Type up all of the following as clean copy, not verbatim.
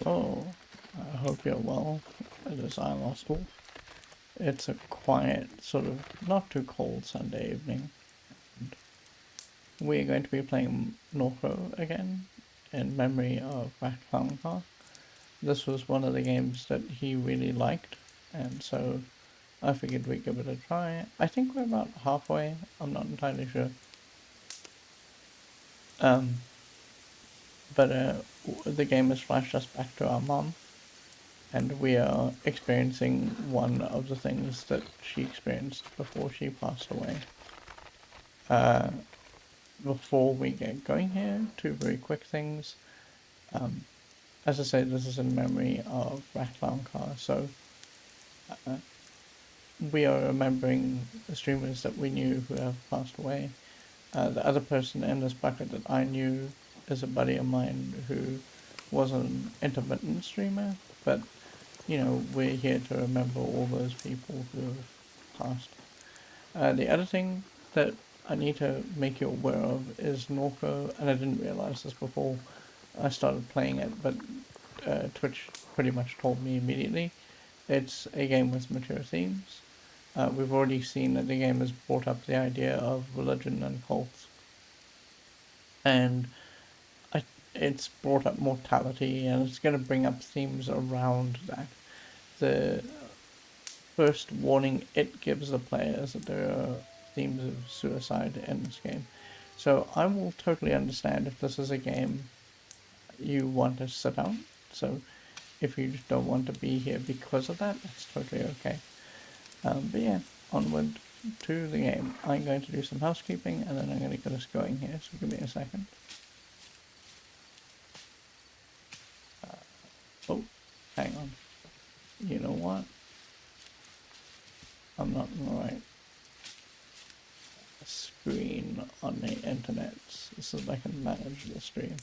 Oh, I hope you're well. It is I Lost Wolf. It's a quiet, sort of not too cold Sunday evening. We're going to be playing NORCO again in memory of RatClowncar. This was one of the games that he really liked, and so I figured we'd give it a try. I think we're about halfway, I'm not entirely sure. Um, but the game has flashed us back to our mom, and we are experiencing one of the things that she experienced before she passed away. Before we get going here, two very quick things. As I say, this is in memory of RatClowncar, so we are remembering the streamers that we knew who have passed away. The other person in this bucket that I knew is a buddy of mine who was an intermittent streamer, but you know, we're here to remember all those people who have passed. The other thing that I need to make you aware of is NORCO, and I didn't realize this before I started playing it, but Twitch pretty much told me immediately. It's a game with mature themes. We've already seen that the game has brought up the idea of religion and cults, and it's brought up mortality, and it's going to bring up themes around that. The first warning it gives the players that there are themes of suicide in this game. So I will totally understand if this is a game you want to sit out. So if you just don't want to be here because of that, that's totally okay. But yeah, onward to the game. I'm going to do some housekeeping and then I'm going to get us going here, so give me a second. Oh, hang on. You know what? I'm not in the right screen on the internet so that I can manage the stream.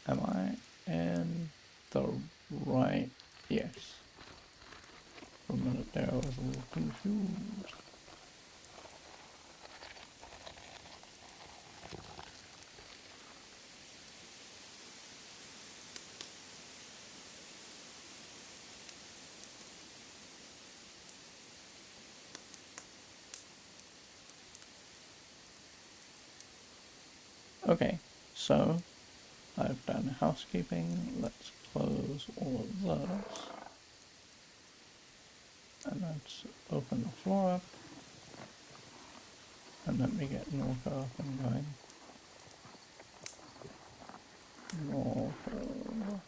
Am I in the right? Yes. For a minute there I was a little confused. Okay, so I've done housekeeping. Let's close all of those. And let's open the floor up. And let me get NORCO up and going. NORCO.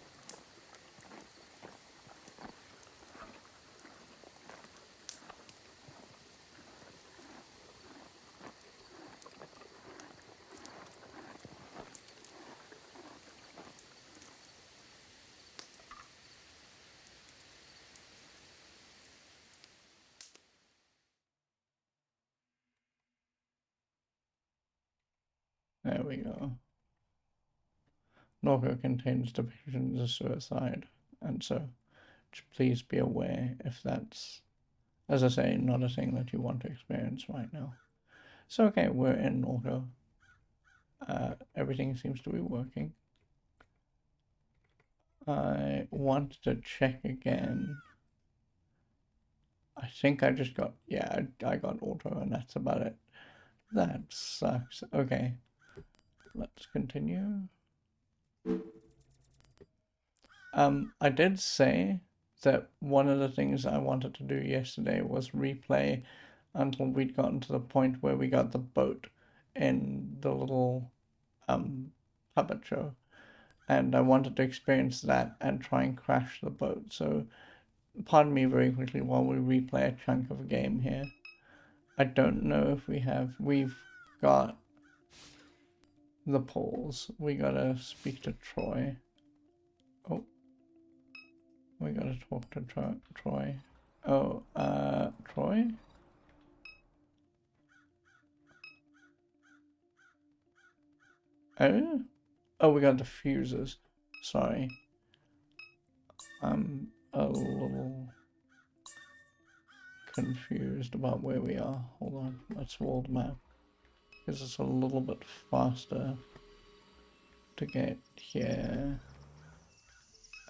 There we go. NORCO contains depictions of suicide, and so please be aware if that's, as I say, not a thing that you want to experience right now. So okay, we're in NORCO. Everything seems to be working. I want to check again. I think I just got, yeah, I got auto and that's about it. That sucks. Okay, let's continue. I did say that one of the things I wanted to do yesterday was replay until we'd gotten to the point where we got the boat in the little puppet show. And I wanted to experience that and try and crash the boat. So pardon me very quickly while we replay a chunk of a game here. I don't know if we've got the polls. We gotta speak to Troy. Oh, we gotta talk to Troy. Oh, Troy? Oh? Oh, we got the fuses. Sorry. I'm a little confused about where we are. Hold on, let's roll the map. Because it's a little bit faster to get here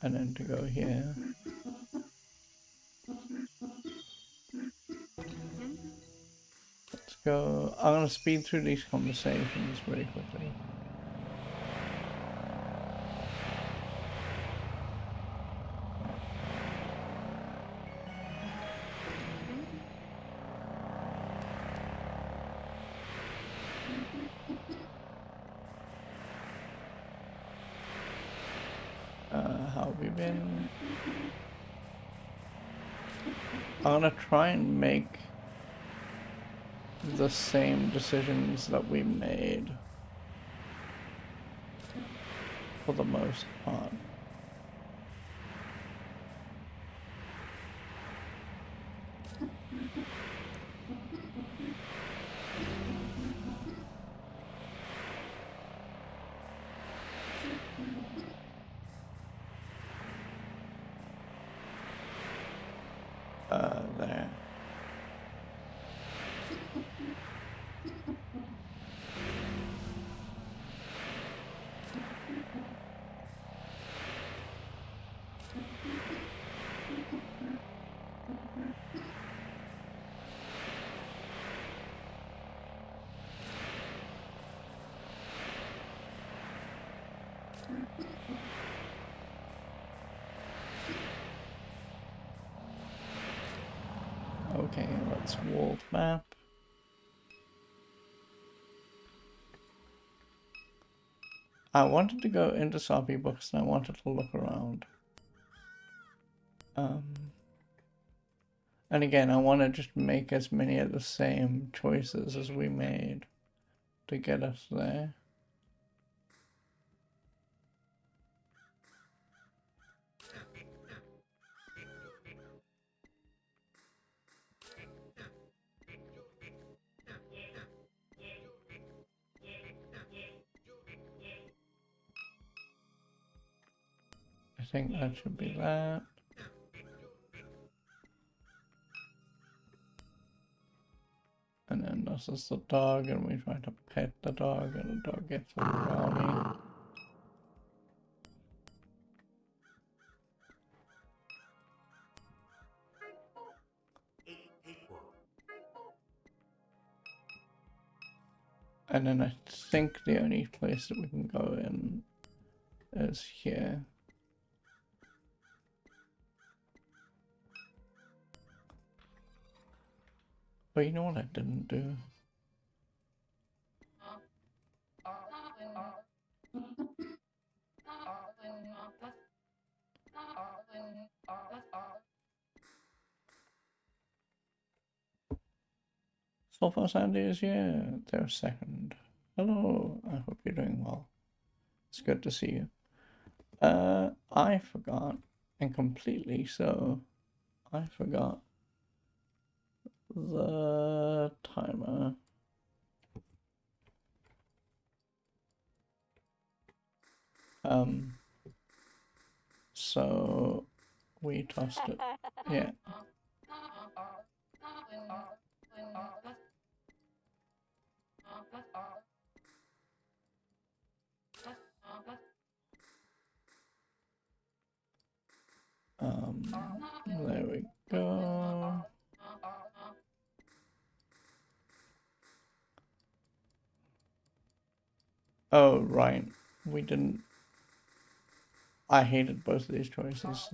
and then to go here. Let's go. I'm going to speed through these conversations very quickly. How have we been? I'm going to try and make the same decisions that we made for the most part. There. Okay, let's world map. I wanted to go into Soppy Books and I wanted to look around. And again, I want to just make as many of the same choices as we made to get us there. I think that should be that. And then this is the dog, and we try to pet the dog, and the dog gets all rowdy. And then I think the only place that we can go in is here. But you know what I didn't do? So far, Sandy is here. They're second. Hello, I hope you're doing well. It's good to see you. I forgot, and completely so, I forgot the timer. So we tossed it. Yeah. There we go. Oh, right. We didn't. I hated both of these choices.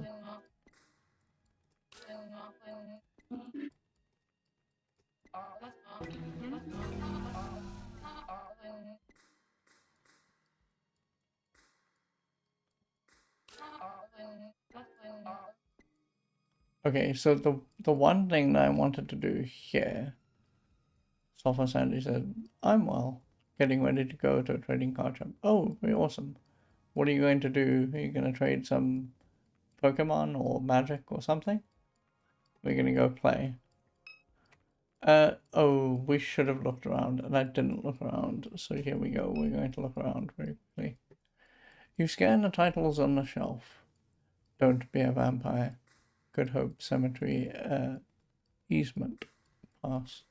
Okay, so the one thing that I wanted to do here, Sulfur Sandy said, I'm well, getting ready to go to a trading card shop. Oh, very awesome. What are you going to do? Are you going to trade some Pokemon or Magic or something? We're going to go play. Oh, we should have looked around, and I didn't look around, so here we go. We're going to look around very quickly. You scan the titles on the shelf. Don't be a vampire. Good Hope Cemetery, easement. Pass.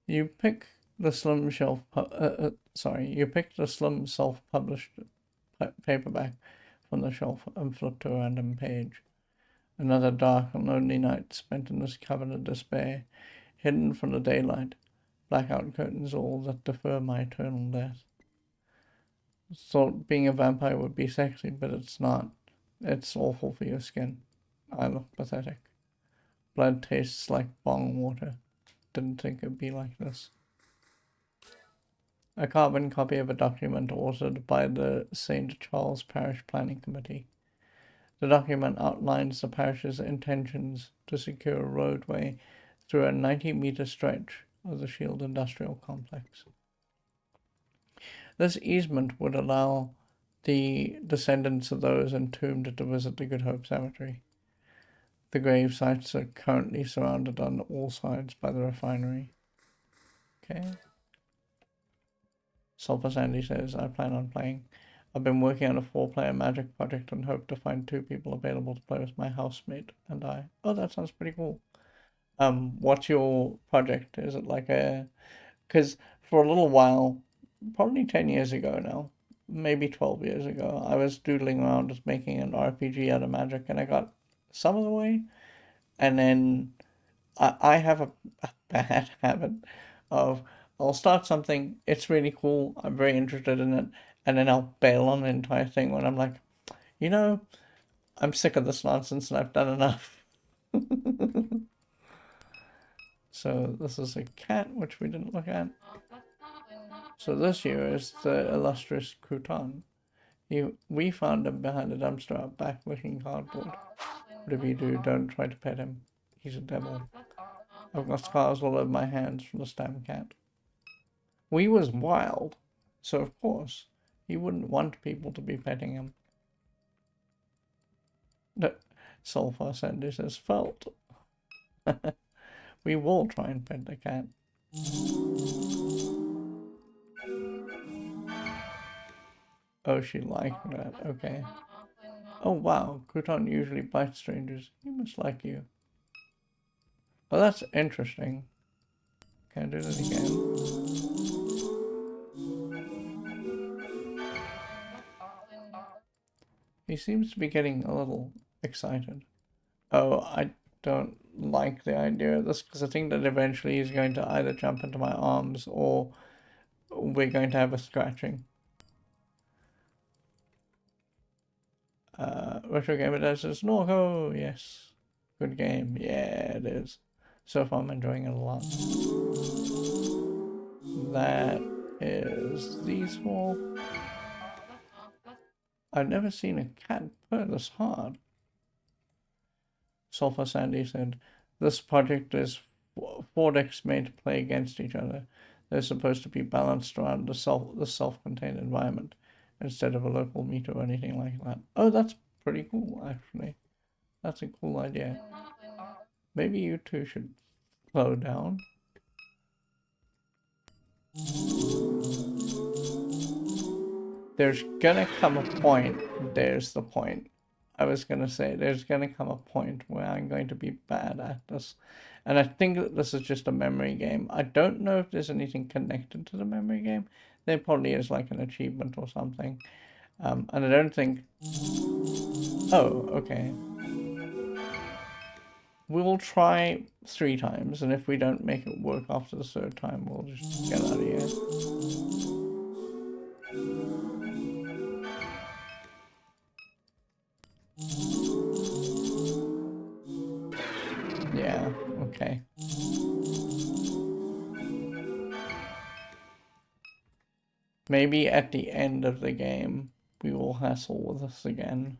You pick the slim you picked the slim self-published paperback from the shelf and flipped to a random page. Another dark and lonely night spent in this cavern of despair, hidden from the daylight. Blackout curtains all that defer my eternal death. Thought being a vampire would be sexy, but it's not. It's awful for your skin. I look pathetic. Blood tastes like bong water. Didn't think it'd be like this. A carbon copy of a document authored by the St. Charles Parish Planning Committee. The document outlines the parish's intentions to secure a roadway through a 90-meter stretch of the Shield Industrial Complex. This easement would allow the descendants of those entombed to visit the Good Hope Cemetery. The grave sites are currently surrounded on all sides by the refinery. Okay. Sulphur Sandy says, I plan on playing. I've been working on a 4-player magic project and hope to find 2 people available to play with my housemate and I. Oh, that sounds pretty cool. What's your project? Is it like a... Because for a little while, probably 10 years ago now, maybe 12 years ago, I was doodling around just making an RPG out of magic and I got some of the way. And then I have a bad habit of I'll start something, it's really cool, I'm very interested in it, and then I'll bail on the entire thing when I'm like, you know, I'm sick of this nonsense and I've done enough. So this is a cat, which we didn't look at. So this here is the illustrious Crouton. We found him behind a dumpster out back licking cardboard. Whatever you do, don't try to pet him. He's a devil. I've got scars all over my hands from the stab cat. We was wild, so of course he wouldn't want people to be petting him. No, Sulphur Sandy says felt. We will try and pet the cat. Oh, she liked that. Okay. Oh wow, Crouton usually bites strangers. He must like you. Oh, that's interesting. Can I do that again? He seems to be getting a little excited. Oh, I don't like the idea of this because I think that eventually he's going to either jump into my arms or we're going to have a scratching. Retro Gamer Dad says, NORCO, yes. Good game. Yeah, it is. So far I'm enjoying it a lot. That is these four. I've never seen a cat purr this hard. Sulphur Sandy said, this project is 4 decks made to play against each other. They're supposed to be balanced around the self-contained environment instead of a local meter or anything like that. Oh, that's pretty cool, actually. That's a cool idea. Maybe you two should slow down. There's gonna come a point, there's the point. I was gonna say, there's gonna come a point where I'm going to be bad at this. And I think that this is just a memory game. I don't know if there's anything connected to the memory game. There probably is like an achievement or something. And I don't think... Oh, okay. We'll try 3 times, and if we don't make it work after the 3rd time, we'll just get out of here. Yeah, okay. Maybe at the end of the game, we will hassle with this again.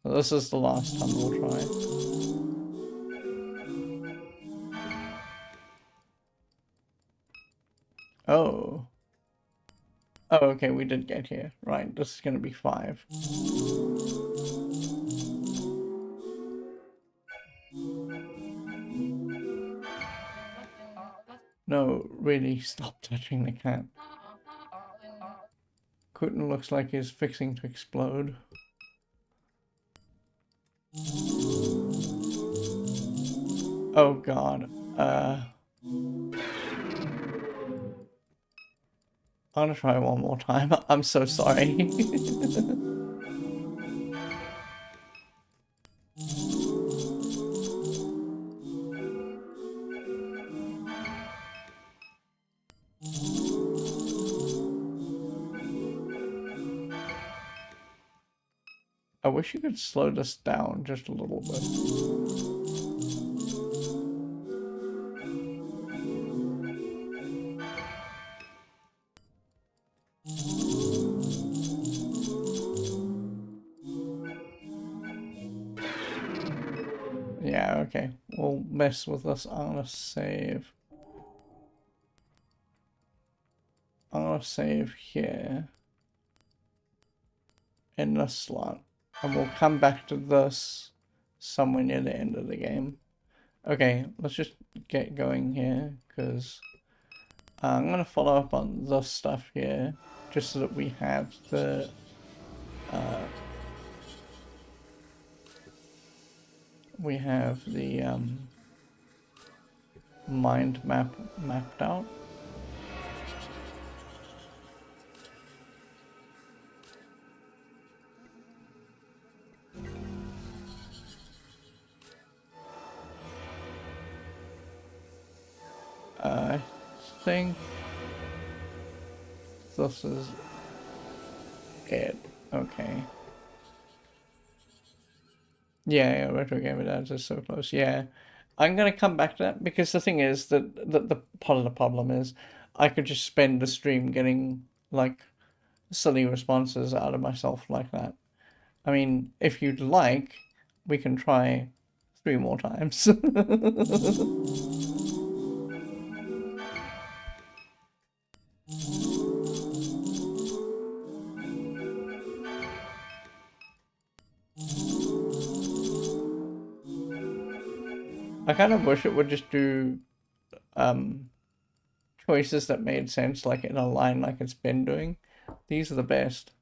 So this is the last time we'll try. Oh. Oh, okay, we did get here. Right, this is gonna be 5. No, really, stop touching the cat. Crouton looks like he's fixing to explode. Oh god. I'm gonna try one more time. I'm so sorry. I wish you could slow this down just a little bit. Yeah, okay. We'll mess with this. I'm gonna save. I'm gonna save here in this slot. And we'll come back to this somewhere near the end of the game. Okay, let's just get going here, because I'm going to follow up on this stuff here, just so that we have the mind map mapped out. I think this is it. Okay. Yeah, retro gamer dads is so close. Yeah, I'm gonna come back to that because the thing is that the part of the problem is I could just spend the stream getting like silly responses out of myself like that. I mean, if you'd like, we can try 3 more times. I kind of wish it would just do choices that made sense, like in a line like it's been doing. These are the best.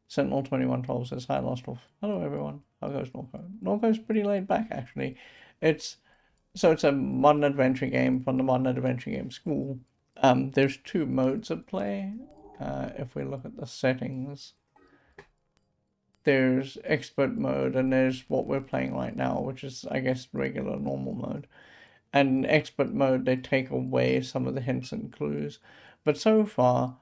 Sentinel2112 says, hi, Lost Wolf. Hello, everyone. How goes Norco? Norco's pretty laid back, actually. It's a modern adventure game from the modern adventure game school. There's 2 modes of play. If we look at the settings, there's expert mode and there's what we're playing right now, which is, I guess, regular normal mode. And in expert mode, they take away some of the hints and clues. But so far,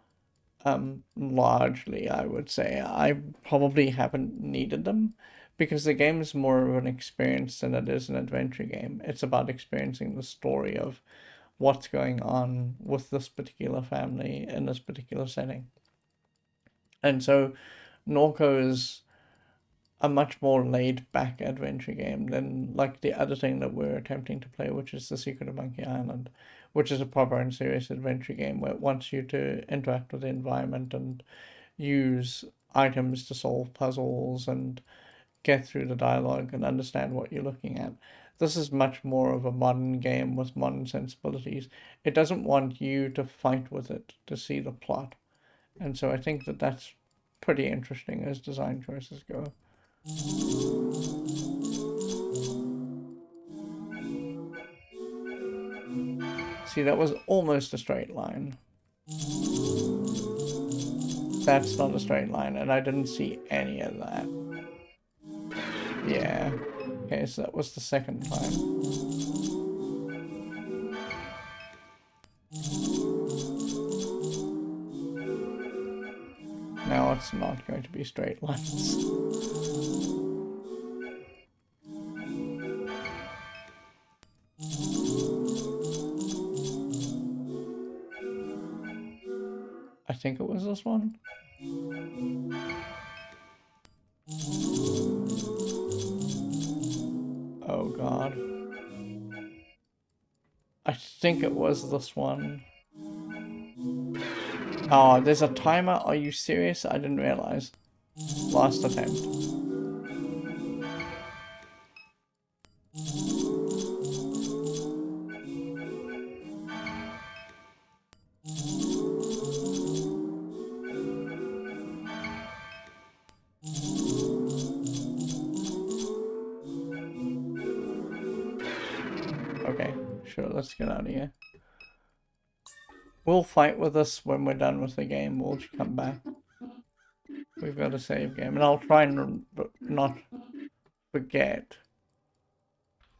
largely, I would say, I probably haven't needed them because the game is more of an experience than it is an adventure game. It's about experiencing the story of what's going on with this particular family in this particular setting. And so Norco is a much more laid back adventure game than like the other thing that we're attempting to play, which is The Secret of Monkey Island, which is a proper and serious adventure game where it wants you to interact with the environment and use items to solve puzzles and get through the dialogue and understand what you're looking at. This is much more of a modern game with modern sensibilities. It doesn't want you to fight with it to see the plot. And so I think that that's pretty interesting as design choices go. See, that was almost a straight line. That's not a straight line, and I didn't see any of that. Yeah. Okay, so that was the second time. Now it's not going to be straight lines. I think it was this one. Oh god. I think it was this one. Oh, there's a timer? Are you serious? I didn't realize. Last attempt. Okay, sure, let's get out of here. We'll fight with us when we're done with the game. We'll come back. We've got a save game, and I'll try and not forget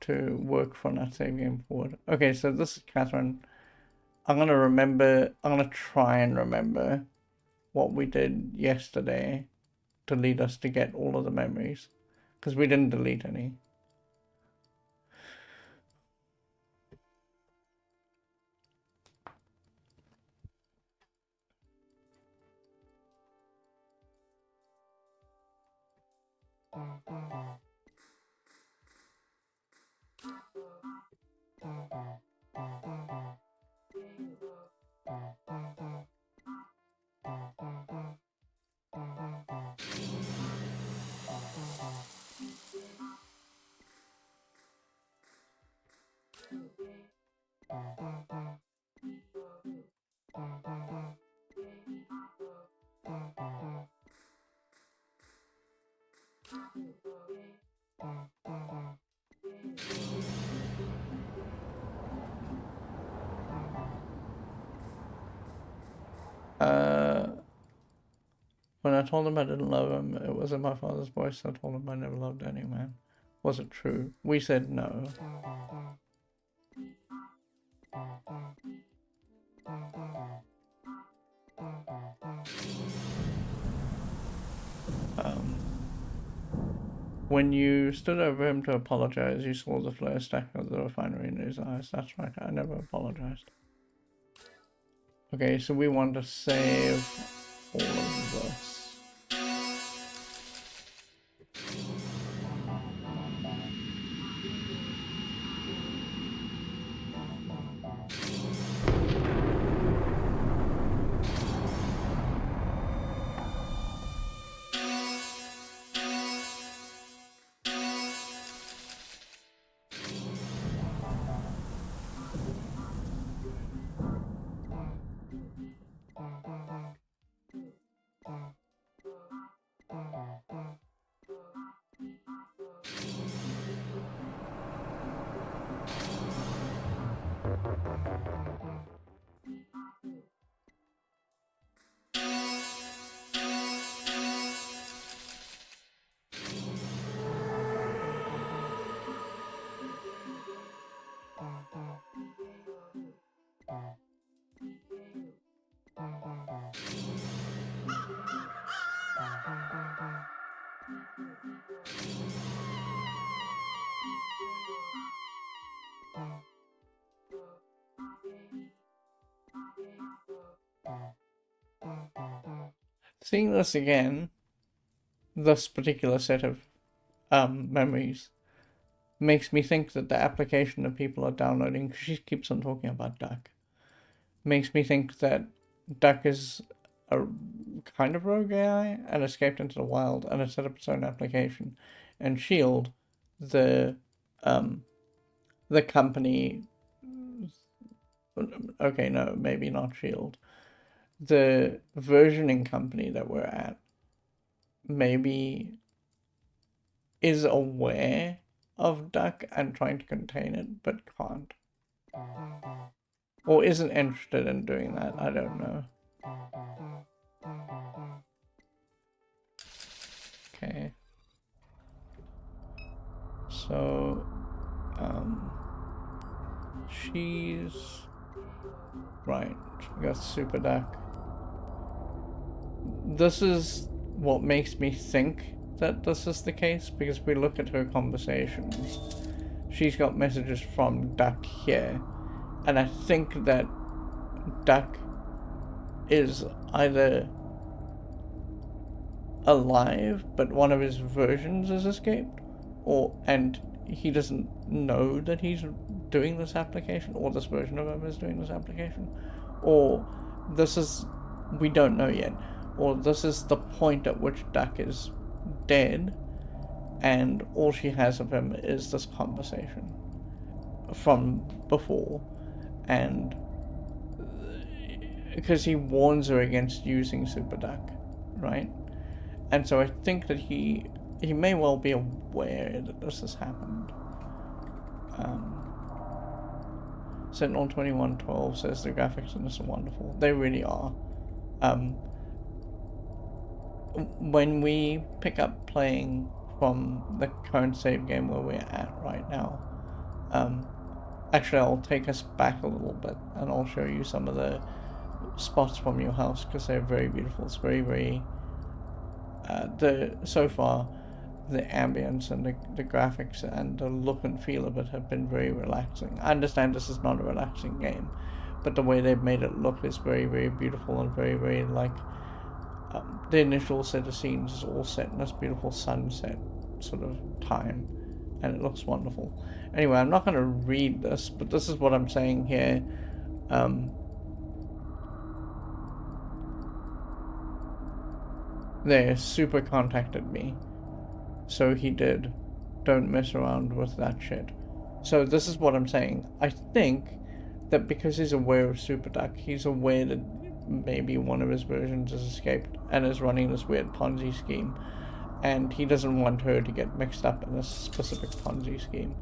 to work from that save game forward. Okay, so this is Catherine. I'm gonna try and remember what we did yesterday to lead us to get all of the memories, because we didn't delete any. When I told him I didn't love him, it was in my father's voice. I told him I never loved any man. Was it true? We said no. When you stood over him to apologize, you saw the flare stack of the refinery in his eyes. That's right, I never apologized. Okay, so we want to save all of this. Seeing this again, this particular set of memories, makes me think that the application that people are downloading, because she keeps on talking about Duck, makes me think that Duck is a kind of rogue AI and escaped into the wild and has set up its own application. And Shield, the company, okay, no, maybe not Shield, the versioning company that we're at, maybe is aware of Duck and trying to contain it, but can't. Or isn't interested in doing that, I don't know. Okay. So, she's... Right, we got Super Duck. This is what makes me think that this is the case, because we look at her conversations. She's got messages from Duck here, and I think that Duck is either alive, but one of his versions has escaped, and he doesn't know that he's doing this application, or this version of him is doing this application, or this is, we don't know yet, or this is the point at which Duck is dead, and all she has of him is this conversation from before, and because he warns her against using Super Duck, right? And so I think that he may well be aware that this has happened. Sentinel 2112 says the graphics in this are wonderful. They really are. When we pick up playing from the current save game where we're at right now, actually I'll take us back a little bit and I'll show you some of the spots from your house because they're very beautiful. It's very so far the ambience and the graphics and the look and feel of it have been very relaxing. I understand this is not a relaxing game, but the way they've made it look is very beautiful and very like the initial set of scenes is all set in this beautiful sunset sort of time, and it looks wonderful. Anyway, I'm not going to read this, but this is what I'm saying here. There, Super contacted me. So he did. Don't mess around with that shit. So this is what I'm saying. I think that because he's aware of Super Duck, he's aware that maybe one of his versions has escaped and is running this weird Ponzi scheme. And he doesn't want her to get mixed up in this specific Ponzi scheme.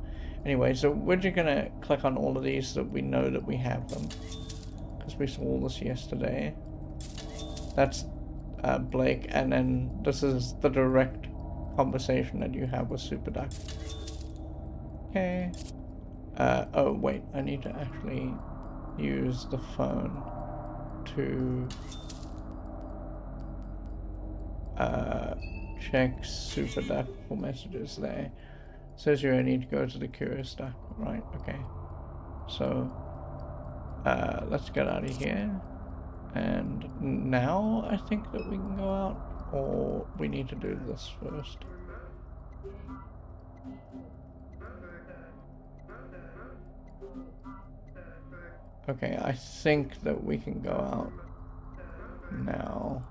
Anyway, so we're just gonna click on all of these so that we know that we have them. Because we saw this yesterday. That's Blake, and then this is the direct conversation that you have with Super Duck. Okay. Oh wait, I need to actually use the phone to check Super Duck for messages there. Says you need to go to the Curious Duck, right? Okay. So let's get out of here. And now I think that we can go out, or we need to do this first. Okay, I think that we can go out now.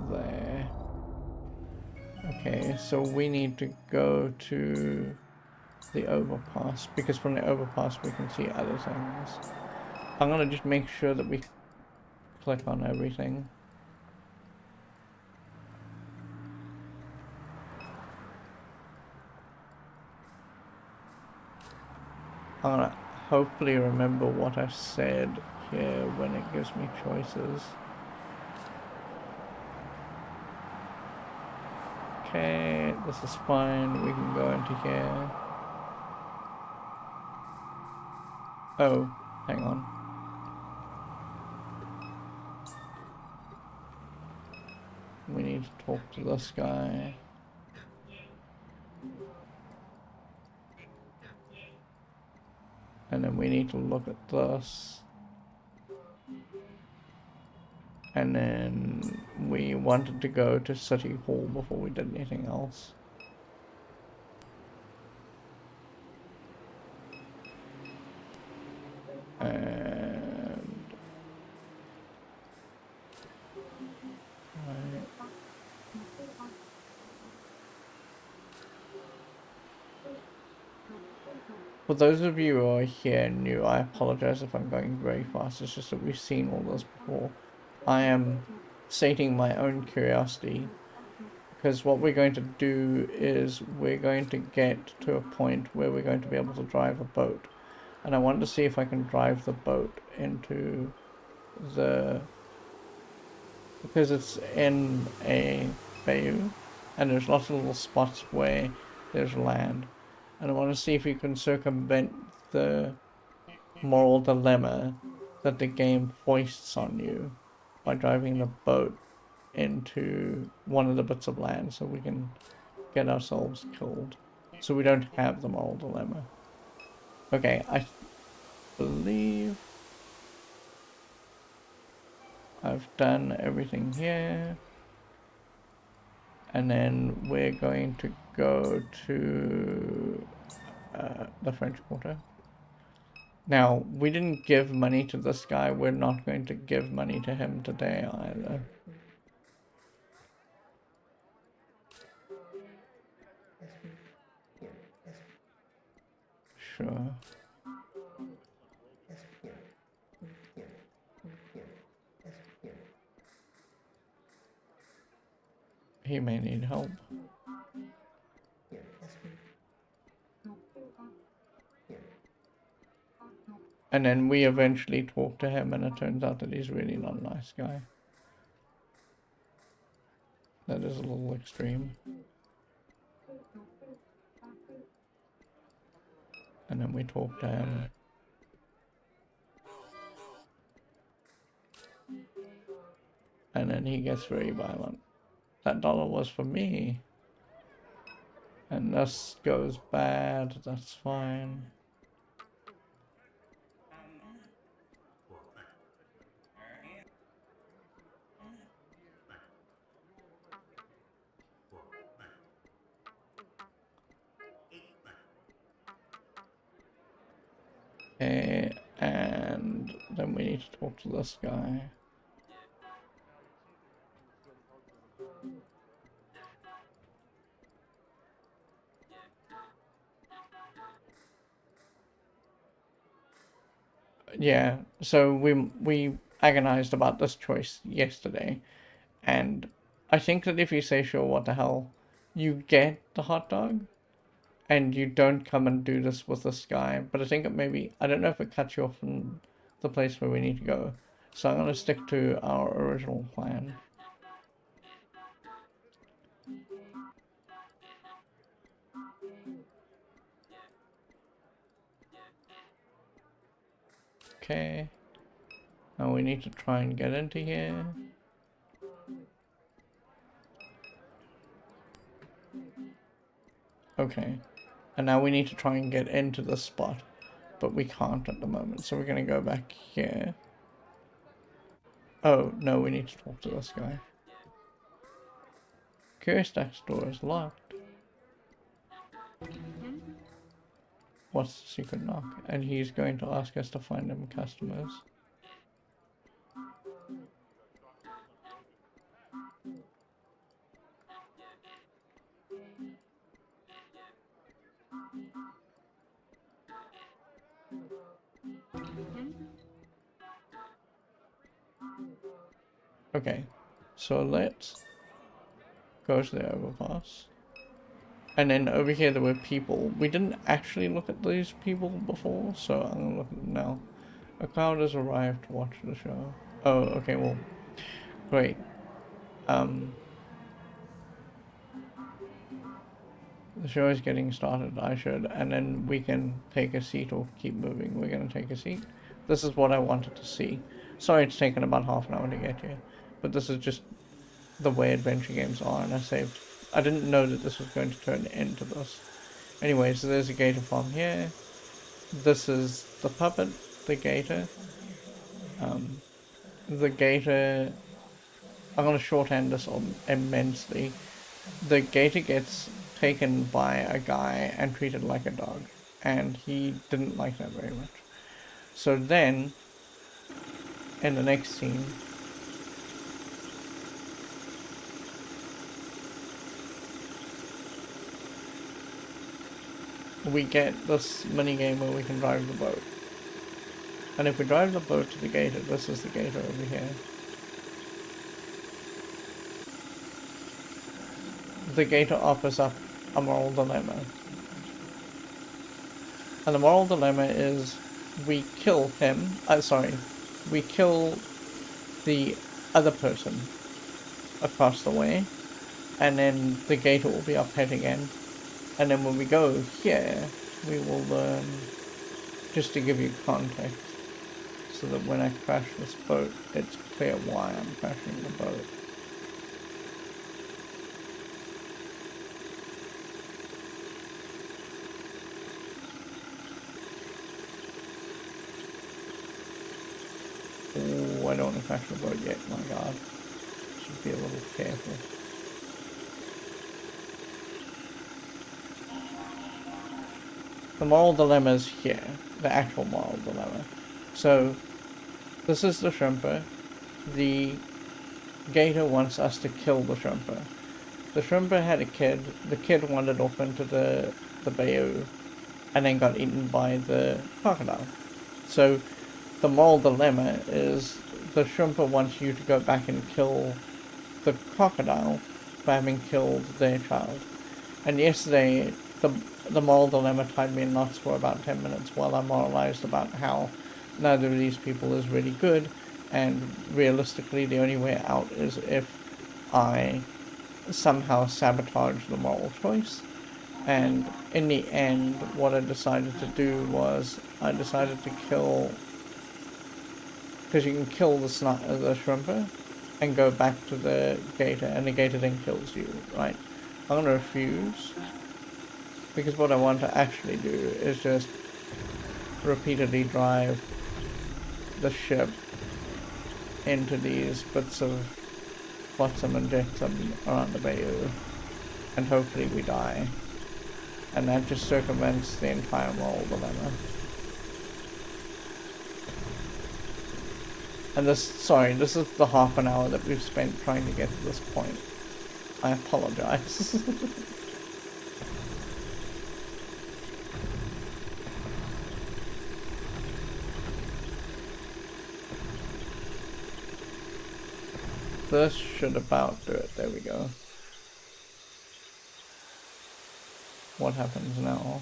There. Okay, so we need to go to the overpass, because from the overpass we can see other things. I'm gonna just make sure that we click on everything. I'm gonna hopefully remember what I said here when it gives me choices. Okay, this is fine. We can go into here. Oh, hang on. We need to talk to this guy. And then we need to look at this. And then we wanted to go to City Hall before we did anything else. And... right. For those of you who are here new, I apologize if I'm going very fast. It's just that we've seen all this before. I am sating my own curiosity, because what we're going to do is we're going to get to a point where we're going to be able to drive a boat. And I wanted to see if I can drive the boat into the... because it's in a bayou, and there's lots of little spots where there's land. And I want to see if you can circumvent the moral dilemma that the game foists on you by driving the boat into one of the bits of land so we can get ourselves killed. So we don't have the moral dilemma. Okay, I believe I've done everything here. And then we're going to go to the French Quarter. Now, we didn't give money to this guy. We're not going to give money to him today either. Sure. He may need help. And then we eventually talked to him, and it turns out that he's really not a nice guy. That is a little extreme. And then we talked to him. And then he gets very violent. That dollar was for me. And this goes bad, that's fine. Okay, and then we need to talk to this guy. Yeah, so we agonized about this choice yesterday, and I think that if you say sure, what the hell, you get the hot dog, and you don't come and do this with this guy. But I think it maybe, I don't know if it cuts you off from the place where we need to go. So I'm gonna stick to our original plan. Okay. Now we need to try and get into here. Okay. And now we need to try and get into this spot. But we can't at the moment. So we're going to go back here. Oh, no, we need to talk to this guy. Curious Stack's door is locked. What's the secret knock? And he's going to ask us to find him customers. Okay, so let's go to the overpass. And then over here there were people. We didn't actually look at these people before, so I'm gonna look at them now. A crowd has arrived to watch the show. Oh, okay, well, great. The show is getting started, I should, and then we can take a seat or keep moving. We're gonna take a seat. This is what I wanted to see. Sorry it's taken about half an hour to get here, but this is just the way adventure games are, and I didn't know that this was going to turn into this. Anyway, so there's a gator farm here. This is the puppet, the gator. The gator, I'm going to shorthand this immensely. The gator gets taken by a guy and treated like a dog, and he didn't like that very much. So then, in the next scene, we get this mini game where we can drive the boat. And if we drive the boat to the gator, this is the gator over here. The gator offers up a moral dilemma. And the moral dilemma is we kill him, we kill the other person across the way, and then the gator will be our pet again. And then when we go here, we will learn, just to give you context, so that when I crash this boat, it's clear why I'm crashing the boat. Oh, I don't want to crash the boat yet, my god. Should be a little careful. The moral dilemma is here, the actual moral dilemma. So, this is the shrimper. The gator wants us to kill the shrimper. The shrimper had a kid. The kid wandered off into the bayou and then got eaten by the crocodile. So, the moral dilemma is the shrimper wants you to go back and kill the crocodile for having killed their child. And yesterday, the moral dilemma tied me in knots for about 10 minutes while I moralized about how neither of these people is really good, and realistically the only way out is if I somehow sabotage the moral choice. And in the end, what I decided to do was I decided to kill, because you can kill the shrimper and go back to the gator, and the gator then kills you, right? I'm gonna refuse, because what I want to actually do is just repeatedly drive the ship into these bits of flotsam and jetsam around the bayou, and hopefully we die. And that just circumvents the entire moral dilemma. And this is the half an hour that we've spent trying to get to this point. I apologize. This should about do it. There we go. What happens now?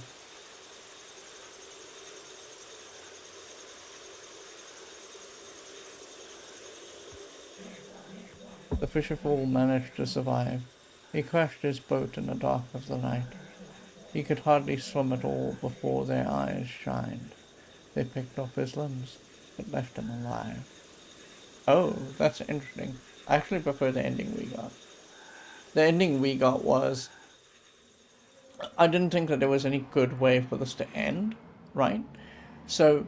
The fisherfool managed to survive. He crashed his boat in the dark of the night. He could hardly swim at all before their eyes shined. They picked off his limbs, but left him alive. Oh, that's interesting. I actually prefer the ending we got. The ending we got was, I didn't think that there was any good way for this to end, right? So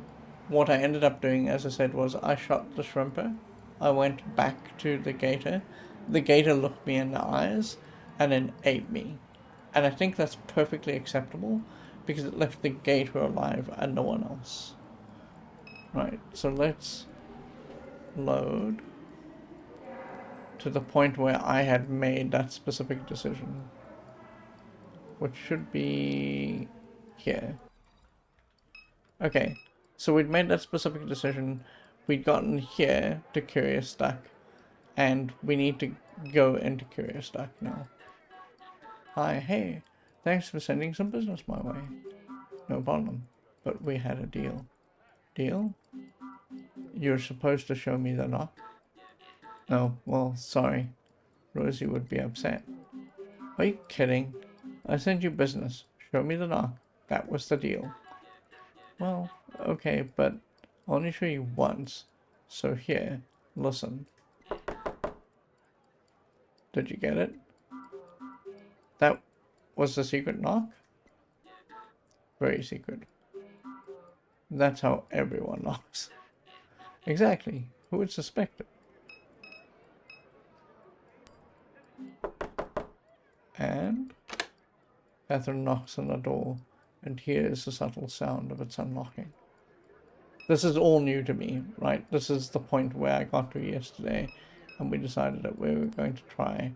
what I ended up doing, as I said, was I shot the shrimper. I went back to the gator. The gator looked me in the eyes and then ate me. And I think that's perfectly acceptable because it left the gator alive and no one else. Right, so let's load to the point where I had made that specific decision, which should be here. Okay, so we'd made that specific decision, we'd gotten here to Curious Duck, and we need to go into Curious Duck now. Hi, hey, thanks for sending some business my way. No problem, but we had a deal. Deal? You're supposed to show me the knock? Oh, well, sorry. Rosie would be upset. Are you kidding? I sent you business. Show me the knock. That was the deal. Well, okay, but I'll only show you once. So here, listen. Did you get it? That was the secret knock? Very secret. That's how everyone knocks. Exactly. Who would suspect it? And Catherine knocks on the door and hears the subtle sound of its unlocking. This is all new to me, right? This is the point where I got to yesterday, and we decided that we were going to try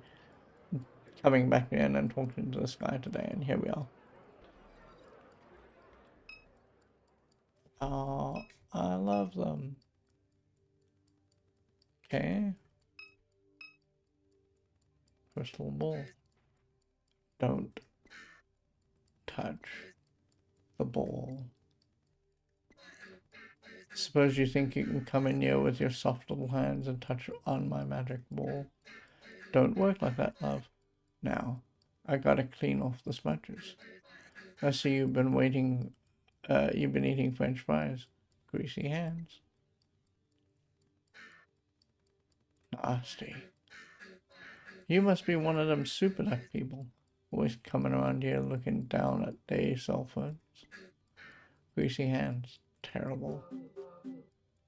coming back in and talking to this guy today, and here we are. Oh, I love them. Okay. Crystal ball. Don't touch the ball. Suppose you think you can come in here with your soft little hands and touch on my magic ball. Don't work like that, love. Now, I gotta clean off the smudges. I see you've been eating French fries. Greasy hands. Nasty. You must be one of them super duck people. Always coming around here looking down at their cell phones. Greasy hands. Terrible.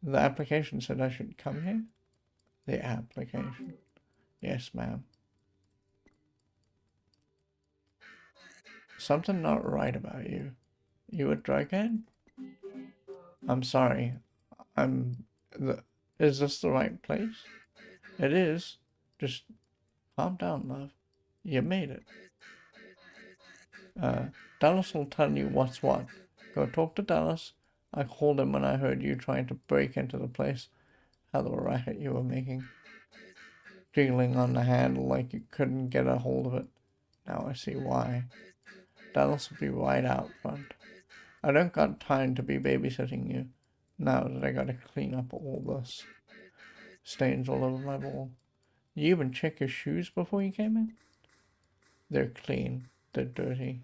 The application said I should come here? The application. Yes, ma'am. Something not right about you. You a drughead? I'm sorry. Is this the right place? It is. Just calm down, love. You made it. Dallas will tell you what's what. Go talk to Dallas. I called him when I heard you trying to break into the place. How the racket you were making. Jiggling on the handle like you couldn't get a hold of it. Now I see why. Dallas will be right out front. I don't got time to be babysitting you. Now that I gotta clean up all this stains all over my wall. You even check your shoes before you came in? They're clean. They're dirty.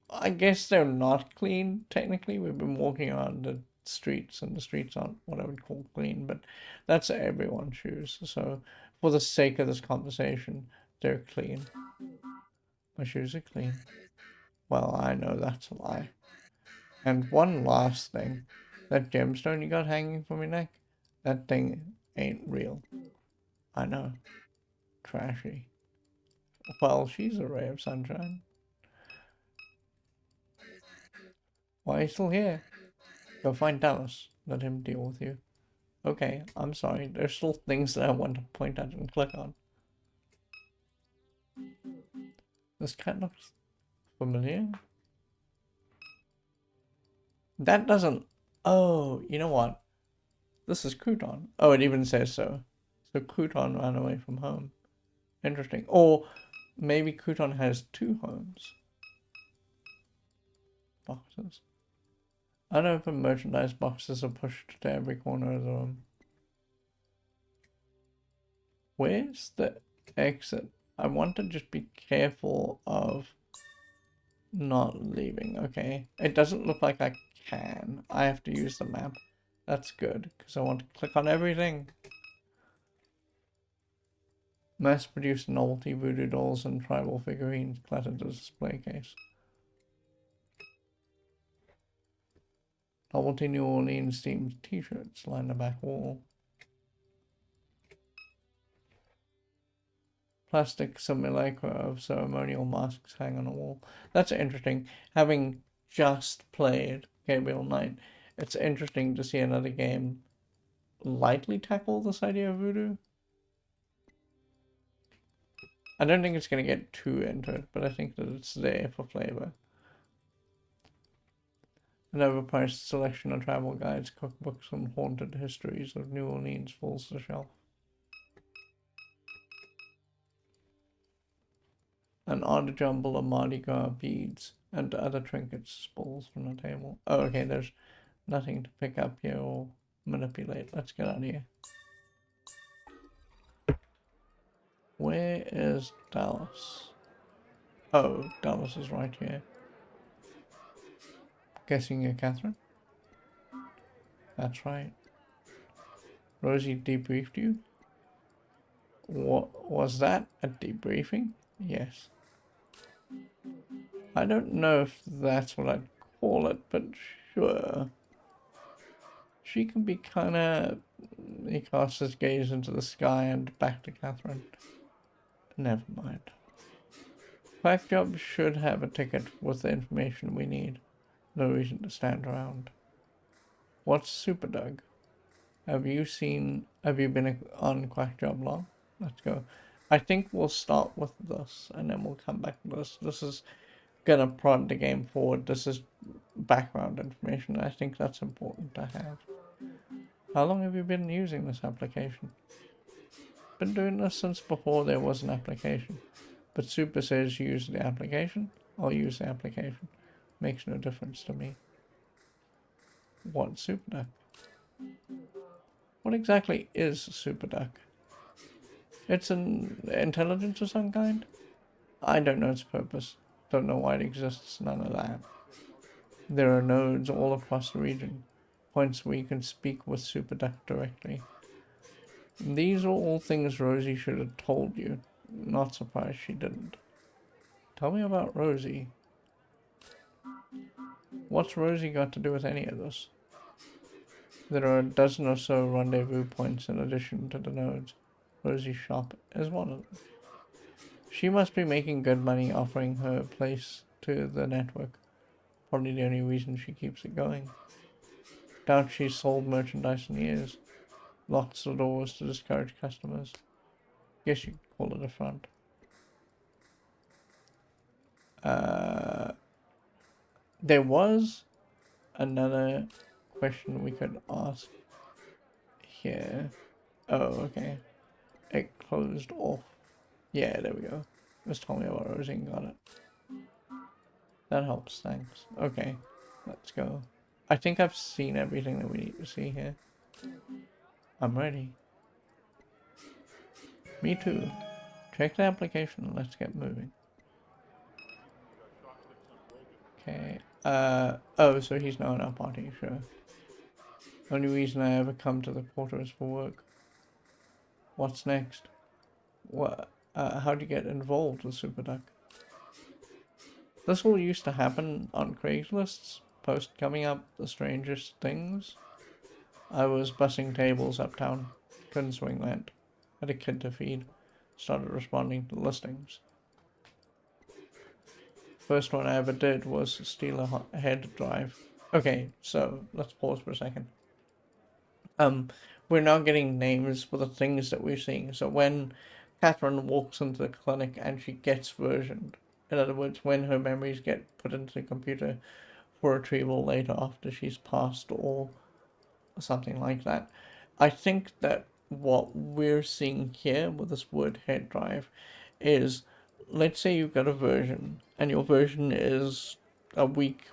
I guess they're not clean, technically. We've been walking around the streets, and the streets aren't what I would call clean, but that's everyone's shoes. So, for the sake of this conversation, they're clean. My shoes are clean. Well, I know that's a lie. And one last thing. That gemstone you got hanging from your neck, that thing ain't real. I know. Trashy. Well, she's a ray of sunshine. Why are you still here? Go find Dallas. Let him deal with you. Okay, I'm sorry. There's still things that I want to point at and click on. This cat looks familiar. That doesn't... Oh, you know what? This is Crouton. Oh, it even says so. So Crouton ran away from home. Interesting. Or maybe Crouton has two homes. Boxes. Unopened merchandise boxes are pushed to every corner of the room. Where's the exit? I want to just be careful of not leaving, okay? It doesn't look like I can. I have to use the map. That's good, because I want to click on everything. Mass-produced novelty voodoo dolls and tribal figurines cluttered the display case. Novelty New Orleans themed t-shirts line the back wall. Plastic simulacra of ceremonial masks hang on the wall. That's interesting. Having just played Gabriel Knight, it's interesting to see another game lightly tackle this idea of voodoo. I don't think it's going to get too into it, but I think that it's there for flavor. An overpriced selection of travel guides, cookbooks, and haunted histories of New Orleans falls to the shelf. An odd jumble of Mardi Gras beads and other trinkets spills from the table. Oh, okay, there's nothing to pick up here or manipulate. Let's get out of here. Where is Dallas? Oh, Dallas is right here. Guessing you're Catherine? That's right. Rosie debriefed you? What was that? A debriefing? Yes. I don't know if that's what I'd call it, but sure. She can be kinda... He casts his gaze into the sky and back to Catherine. Never mind. Quackjob should have a ticket with the information we need. No reason to stand around. What's Super Doug? Have you been on Quackjob long? Let's go. I think we'll start with this and then we'll come back to this. This is gonna prod the game forward. This is background information. I think that's important to have. How long have you been using this application? Been doing this since before there was an application. But Super says use the application. I'll use the application. Makes no difference to me. What's Super Duck? What exactly is Super Duck? It's an intelligence of some kind? I don't know its purpose. Don't know why it exists. None of that. There are nodes all across the region. Points where you can speak with Super Duck directly. These are all things Rosie should have told you. Not surprised she didn't. Tell me about Rosie. What's Rosie got to do with any of this? There are a dozen or so rendezvous points in addition to the nodes. Rosie's shop is one of them. She must be making good money offering her place to the network. Probably the only reason she keeps it going. Doubt she's sold merchandise in years. Locks the doors to discourage customers. Guess you could call it a front. There was another question we could ask here. Oh, okay. It closed off. Yeah, there we go. Just told me about Rosie and got it. That helps, thanks. Okay, let's go. I think I've seen everything that we need to see here. I'm ready. Me too. Check the application and let's get moving. Okay. Oh, so he's not in our party, sure. Only reason I ever come to the quarter is for work. What's next? What? How do you get involved with SuperDuck? This all used to happen on Craigslist's post coming up the strangest things. I was bussing tables uptown. Couldn't swing rent. Had a kid to feed. Started responding to listings. First one I ever did was steal a head drive. Okay, so let's pause for a second. We're now getting names for the things that we're seeing. So when Catherine walks into the clinic and she gets versioned, in other words, when her memories get put into the computer for retrieval later after she's passed or something like that, I think that what we're seeing here with this word head drive is, let's say you've got a version and your version is a week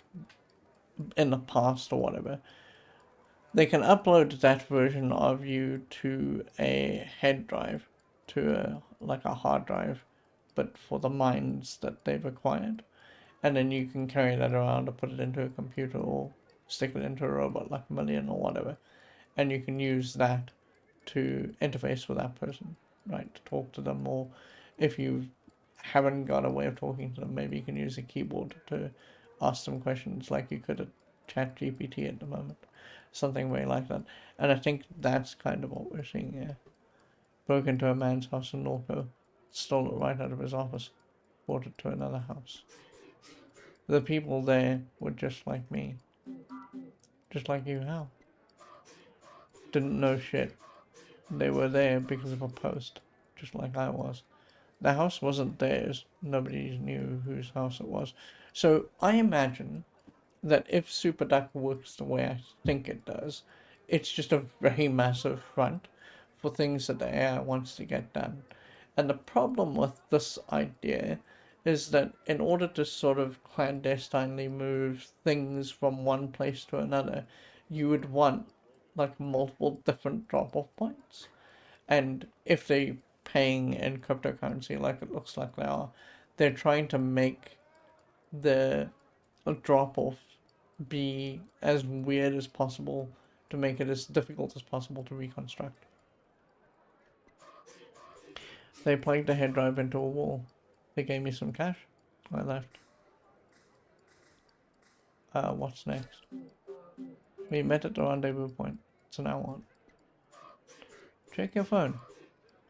in the past or whatever. They can upload that version of you to a head drive, to like a hard drive, but for the minds that they've acquired. And then you can carry that around or put it into a computer or stick it into a robot like Million or whatever. And you can use that to interface with that person, right? To talk to them, or if you haven't got a way of talking to them, maybe you can use a keyboard to ask them questions like you could at ChatGPT at the moment. Something way like that. And I think that's kind of what we're seeing here. Broke into a man's house in NORCO, stole it right out of his office, brought it to another house. The people there were just like me. Just like you, Hal. Didn't know shit. They were there because of a post, just like I was. The house wasn't theirs. Nobody knew whose house it was. So I imagine that if SuperDuck works the way I think it does, it's just a very massive front for things that the AI wants to get done. And the problem with this idea is that in order to sort of clandestinely move things from one place to another, you would want like multiple different drop-off points. And if they're paying in cryptocurrency like it looks like they are, they're trying to make the drop-off be as weird as possible to make it as difficult as possible to reconstruct. They plugged the head drive into a wall. They gave me some cash. I left. What's next? We met at the rendezvous point. So now what? Check your phone.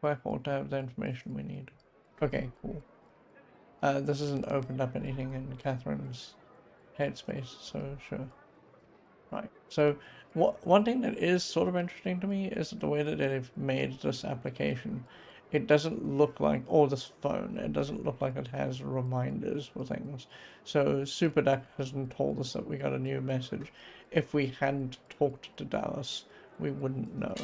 Record to have the information we need. Okay, cool. This hasn't opened up anything in Catherine's headspace, so sure. Right. So, one thing that is sort of interesting to me is the way that they've made this application. It doesn't look like, or this phone, it doesn't look like it has reminders for things. So, SuperDuck hasn't told us that we got a new message. If we hadn't talked to Dallas, we wouldn't know.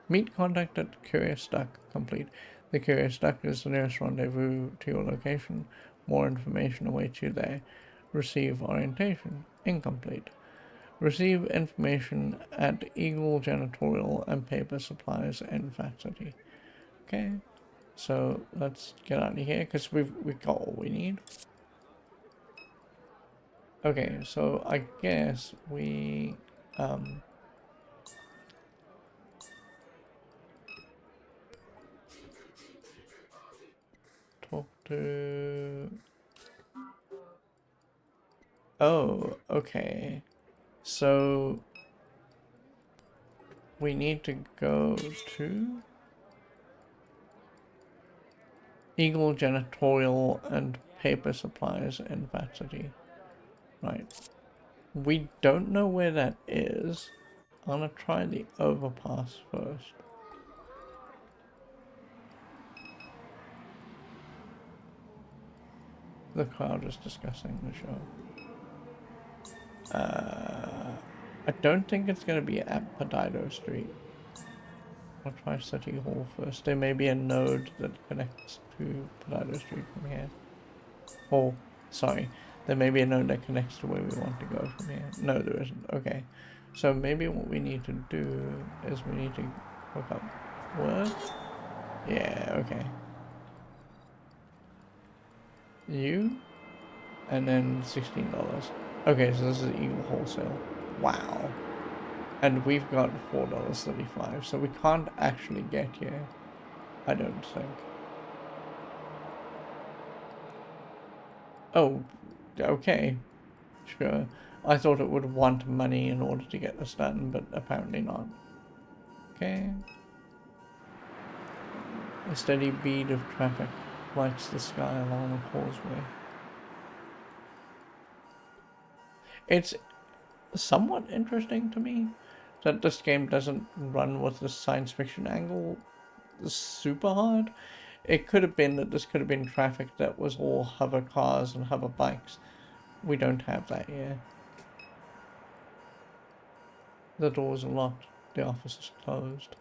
Meet contact at Curious Duck complete. The Curious Duck is the nearest rendezvous to your location. More information awaits you there. Receive orientation. Incomplete. Receive information at Eagle Janitorial and Paper Supplies in Fat City. Okay, so let's get out of here because we've got all we need. Okay, so I guess we talk to. Oh, okay. So we need to go to Eagle Janitorial and Paper Supplies in Fat City. Right. We don't know where that is. I'm gonna try the overpass first. The crowd is discussing the show. I don't think it's gonna be at Pedido Street. I'll try City Hall first. There may be a node that connects to Pedido Street from here. Oh, sorry. There may be a node that connects to where we want to go from here. No, there isn't. Okay. So maybe what we need to do is we need to look up work. Yeah, okay. You, and then $16. Okay, so this is Eagle Wholesale. Wow. And we've got $4.35, so we can't actually get here, I don't think. Oh, okay. Sure. I thought it would want money in order to get this done, but apparently not. Okay. A steady bead of traffic lights the sky along the causeway. It's somewhat interesting to me that this game doesn't run with the science fiction angle super hard. It could have been that this could have been traffic that was all hover cars and hover bikes. We don't have that here. The doors are locked. The office is closed.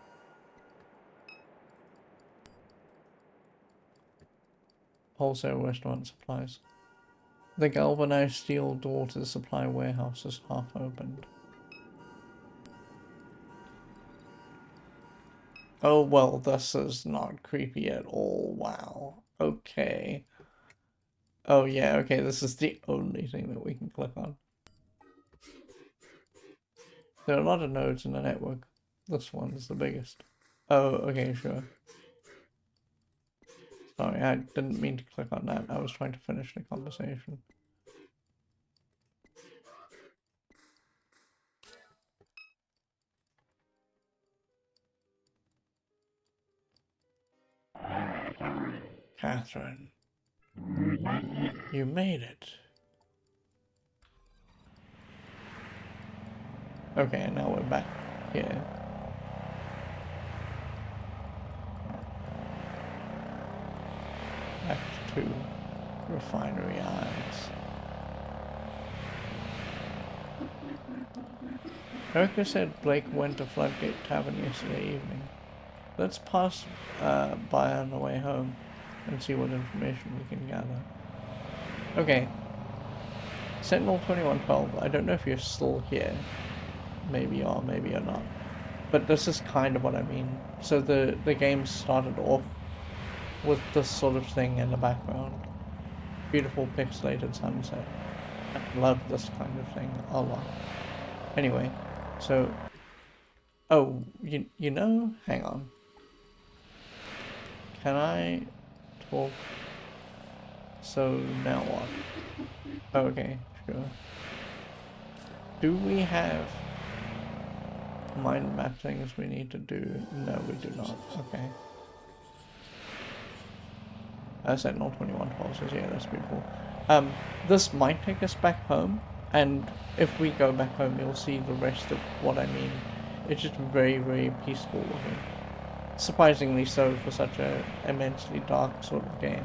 Wholesale restaurant supplies. The galvanized steel door to the supply warehouse is half opened. Oh, well, this is not creepy at all. Wow. Okay. Oh, yeah, okay, this is the only thing that we can click on. There are a lot of nodes in the network. This one's the biggest. Oh, okay, sure. Sorry, I didn't mean to click on that. I was trying to finish the conversation. Catherine, you made it. Okay, now we're back here. Act 2. Refinery Eyes. Erica said Blake went to Floodgate Tavern yesterday evening. Let's pass by on the way home and see what information we can gather. Okay. Sentinel 2112, I don't know if you're still here. Maybe you are, maybe you're not. But this is kind of what I mean. So the game started off with this sort of thing in the background. Beautiful pixelated sunset. I love this kind of thing a lot. Anyway, so... Oh, you know? Hang on. Can I talk? So now what? Oh, okay, sure. Do we have mind map things we need to do? No, we do not. Okay. Sentinel 2112 says, yeah, that's beautiful. This might take us back home, and if we go back home, you'll see the rest of what I mean. It's just very, very peaceful looking. Surprisingly so for such a immensely dark sort of game.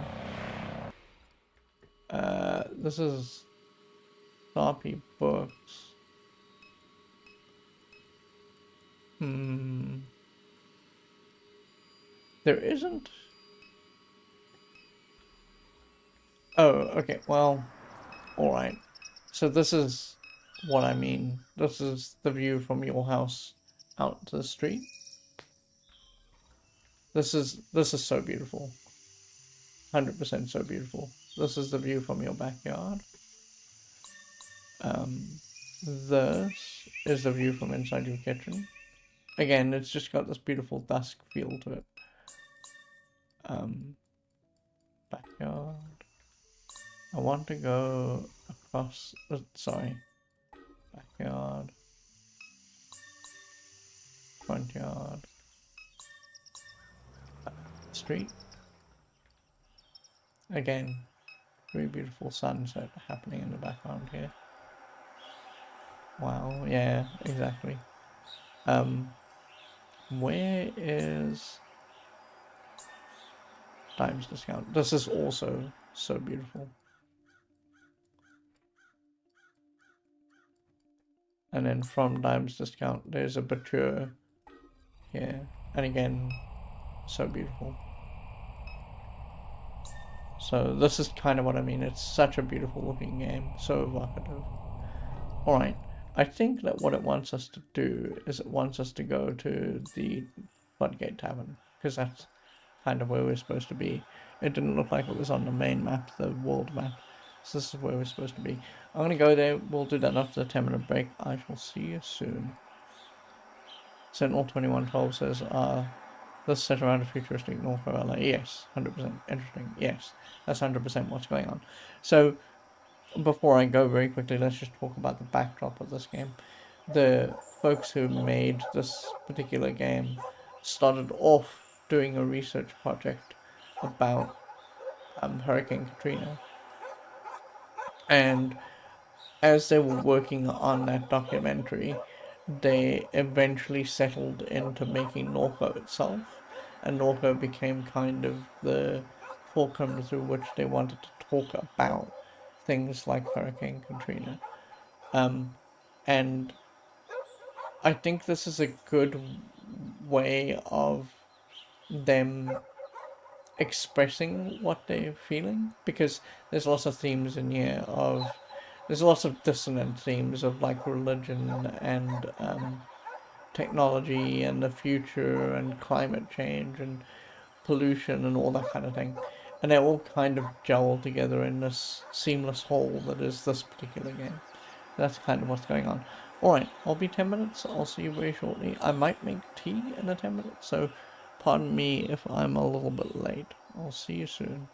This is Sharpie Books. There isn't... Oh, okay, well, alright. So this is what I mean. This is the view from your house out to the street. This is so beautiful. 100% so beautiful. This is the view from your backyard. This is the view from inside your kitchen. Again, it's just got this beautiful dusk feel to it. Backyard. I want to go across, sorry. Backyard. Front yard. Street. Again, very beautiful sunset happening in the background here. Wow, yeah, exactly. Where is Dimes Discount? This is also so beautiful. And then from Dimes Discount, there's a Bature here. And again, so beautiful. So this is kind of what I mean. It's such a beautiful looking game, so evocative. Alright, I think that what it wants us to do is it wants us to go to the Floodgate Tavern, because that's kind of where we're supposed to be. It didn't look like it was on the main map, the world map. So this is where we're supposed to be. I'm going to go there. We'll do that after the 10-minute break. I shall see you soon. Sentinel 2112 says, let's set around a futuristic NORCO ally. Yes, 100%. Interesting. Yes, that's 100% what's going on. So, before I go very quickly, let's just talk about the backdrop of this game. The folks who made this particular game started off doing a research project about Hurricane Katrina. And as they were working on that documentary, they eventually settled into making NORCO itself. And NORCO became kind of the fulcrum through which they wanted to talk about things like Hurricane Katrina. And I think this is a good way of them expressing what they're feeling, because there's lots of themes in here of there's lots of dissonant themes of like religion and technology and the future and climate change and pollution and all that kind of thing, and they all kind of gel together in this seamless whole that is this particular game. That's kind of what's going on. Alright, I'll be 10 minutes. I'll see you very shortly. I might make tea in the 10 minutes, so pardon me if I'm a little bit late. I'll see you soon.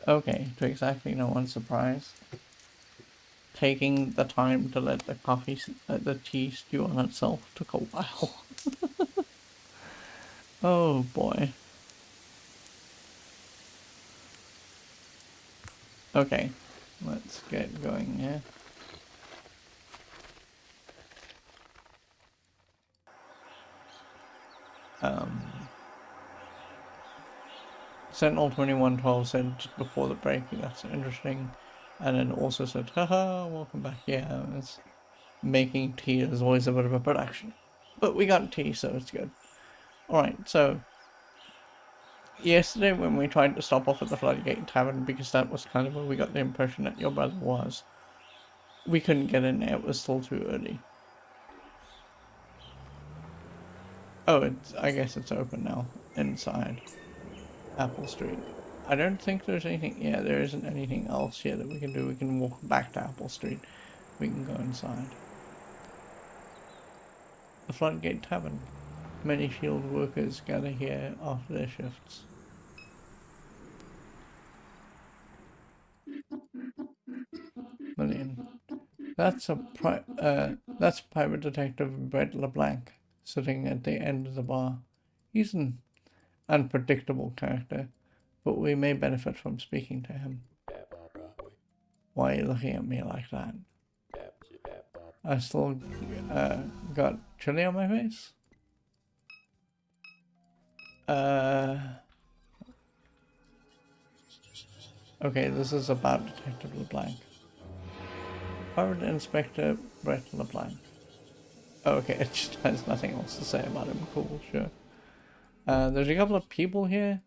Okay, to exactly no one's surprise, taking the time to let the tea stew on itself took a while. Oh boy. Okay, let's get going here. Sentinel 2112 said just before the break, that's interesting. And then also said, haha, welcome back. Yeah, it's making tea is always a bit of a production. But we got tea, so it's good. Alright, so yesterday when we tried to stop off at the Floodgate Tavern, because that was kind of where we got the impression that your brother was, we couldn't get in there, it was still too early. Oh, I guess it's open now, inside Apple Street. I don't think there's anything, yeah, there isn't anything else here that we can do. We can walk back to Apple Street. We can go inside. The Floodgate Tavern. Many field workers gather here after their shifts. Million. That's Private Detective Brett LeBlanc, sitting at the end of the bar. He's an unpredictable character, but we may benefit from speaking to him. Why are you looking at me like that? I still got chili on my face? Okay, this is about Detective LeBlanc. Private Inspector Brett LeBlanc. Oh, okay, it just has nothing else to say about him. Cool, sure. There's a couple of people here.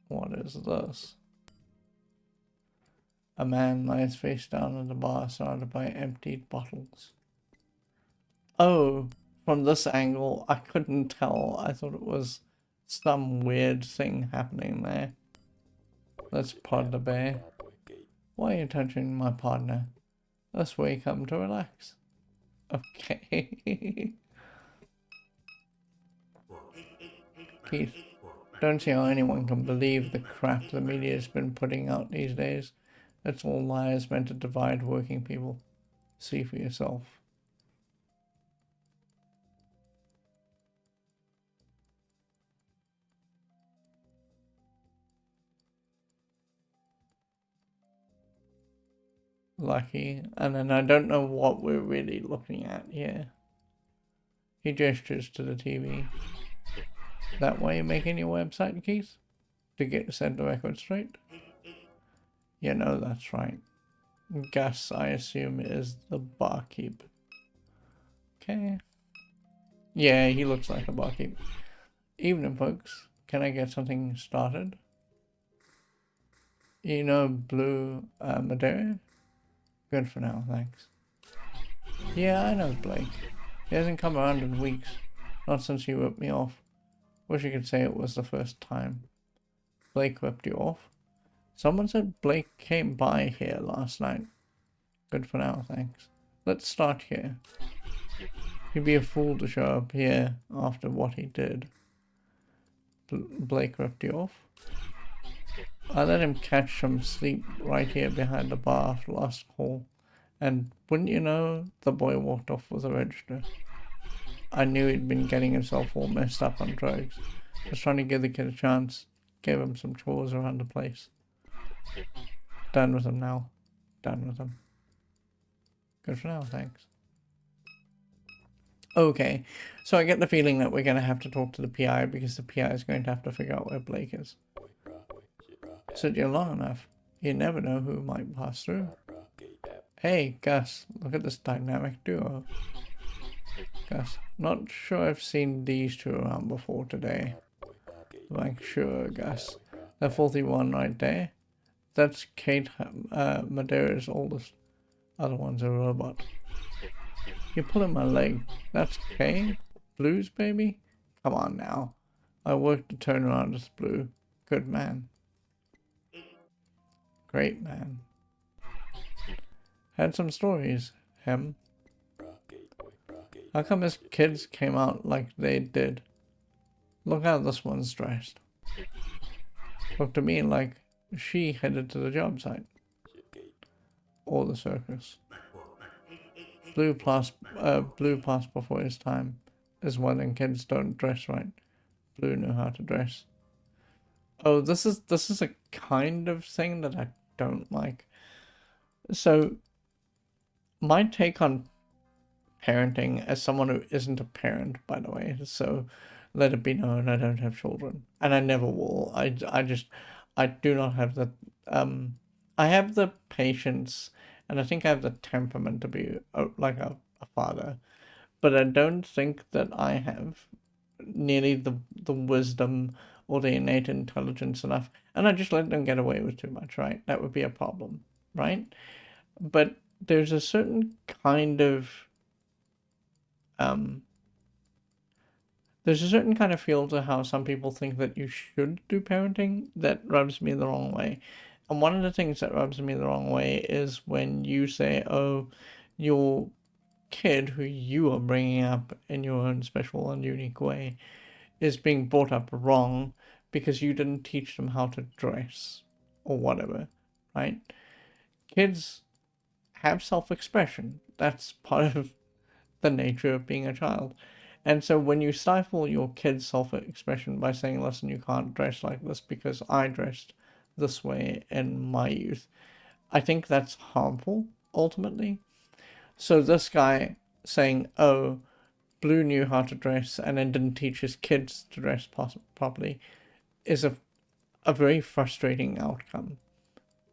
What is this? A man lies face down at the bar surrounded by emptied bottles. Oh, from this angle, I couldn't tell. I thought it was some weird thing happening there. Let's pod the bear. Why are you touching my partner? That's where you come to relax. Okay. Keith, don't see how anyone can believe the crap the media's been putting out these days. It's all lies meant to divide working people. See for yourself. Lucky. And then I don't know what we're really looking at here. He gestures to the TV. That why you're making your website, Keith? To set the record straight? You know that's right. Gus, I assume, is the barkeep. Okay. Yeah, he looks like a barkeep. Evening, folks. Can I get something started? You know Blue Madeira? Good for now, thanks. Yeah, I know Blake. He hasn't come around in weeks. Not since you ripped me off. Wish I could say it was the first time. Blake ripped you off? Someone said Blake came by here last night. Good for now, thanks. Let's start here. He'd be a fool to show up here after what he did. Blake ripped you off? I let him catch some sleep right here behind the bar after last call. And wouldn't you know, the boy walked off with a register. I knew he'd been getting himself all messed up on drugs. Was trying to give the kid a chance. Gave him some chores around the place. Done with him now. Done with him. Good for now, thanks. Okay, so I get the feeling that we're going to have to talk to the PI because the PI is going to have to figure out where Blake is. Sit here long enough, you never know who might pass through. Hey, Gus, look at this dynamic duo. Gus, not sure I've seen these two around before today. Like, sure, Gus. The 41 right there. That's Kate Madeira's oldest. Other one's a robot. You're pulling my leg. That's Kay? Blues, baby? Come on now. I worked to turn around this Blue. Good man. Great man. Had some stories, him. How come his kids came out like they did? Look how this one's dressed. Looked at me like she headed to the job site. Or the circus. Blue passed before his time is when kids don't dress right. Blue knew how to dress. Oh, this is a kind of thing that I don't like. So my take on parenting as someone who isn't a parent, by the way, so let it be known I don't have children. And I never will. I do not have the I have the patience and I think I have the temperament to be like a father. But I don't think that I have nearly the wisdom or the innate intelligence enough. And I just let them get away with too much, right? That would be a problem, right? But there's a certain kind of um there's a certain kind of feel to how some people think that you should do parenting that rubs me the wrong way. And one of the things that rubs me the wrong way is when you say, oh, your kid who you are bringing up in your own special and unique way is being brought up wrong because you didn't teach them how to dress or whatever, right? Kids have self-expression. That's part of the nature of being a child. And so when you stifle your kid's self-expression by saying, listen, you can't dress like this because I dressed this way in my youth, I think that's harmful, ultimately. So this guy saying, oh, Blue knew how to dress and then didn't teach his kids to dress properly is a very frustrating outcome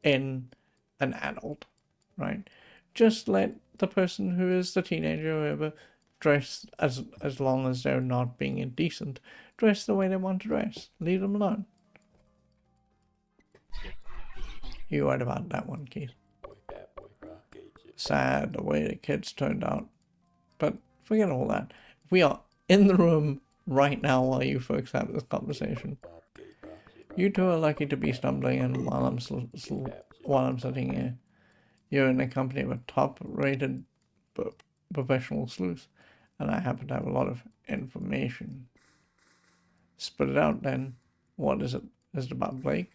in an adult, right? Just let the person who is the teenager or whoever dress as long as they're not being indecent, dress the way they want to dress. Leave them alone. You're right about that one, Keith. Sad the way the kids turned out. But forget all that. We are in the room right now while you folks have this conversation. You two are lucky to be stumbling in while I'm sitting here. You're in the company of a top-rated professional sleuth, and I happen to have a lot of information. Spit it out, then. What is it? Is it about Blake?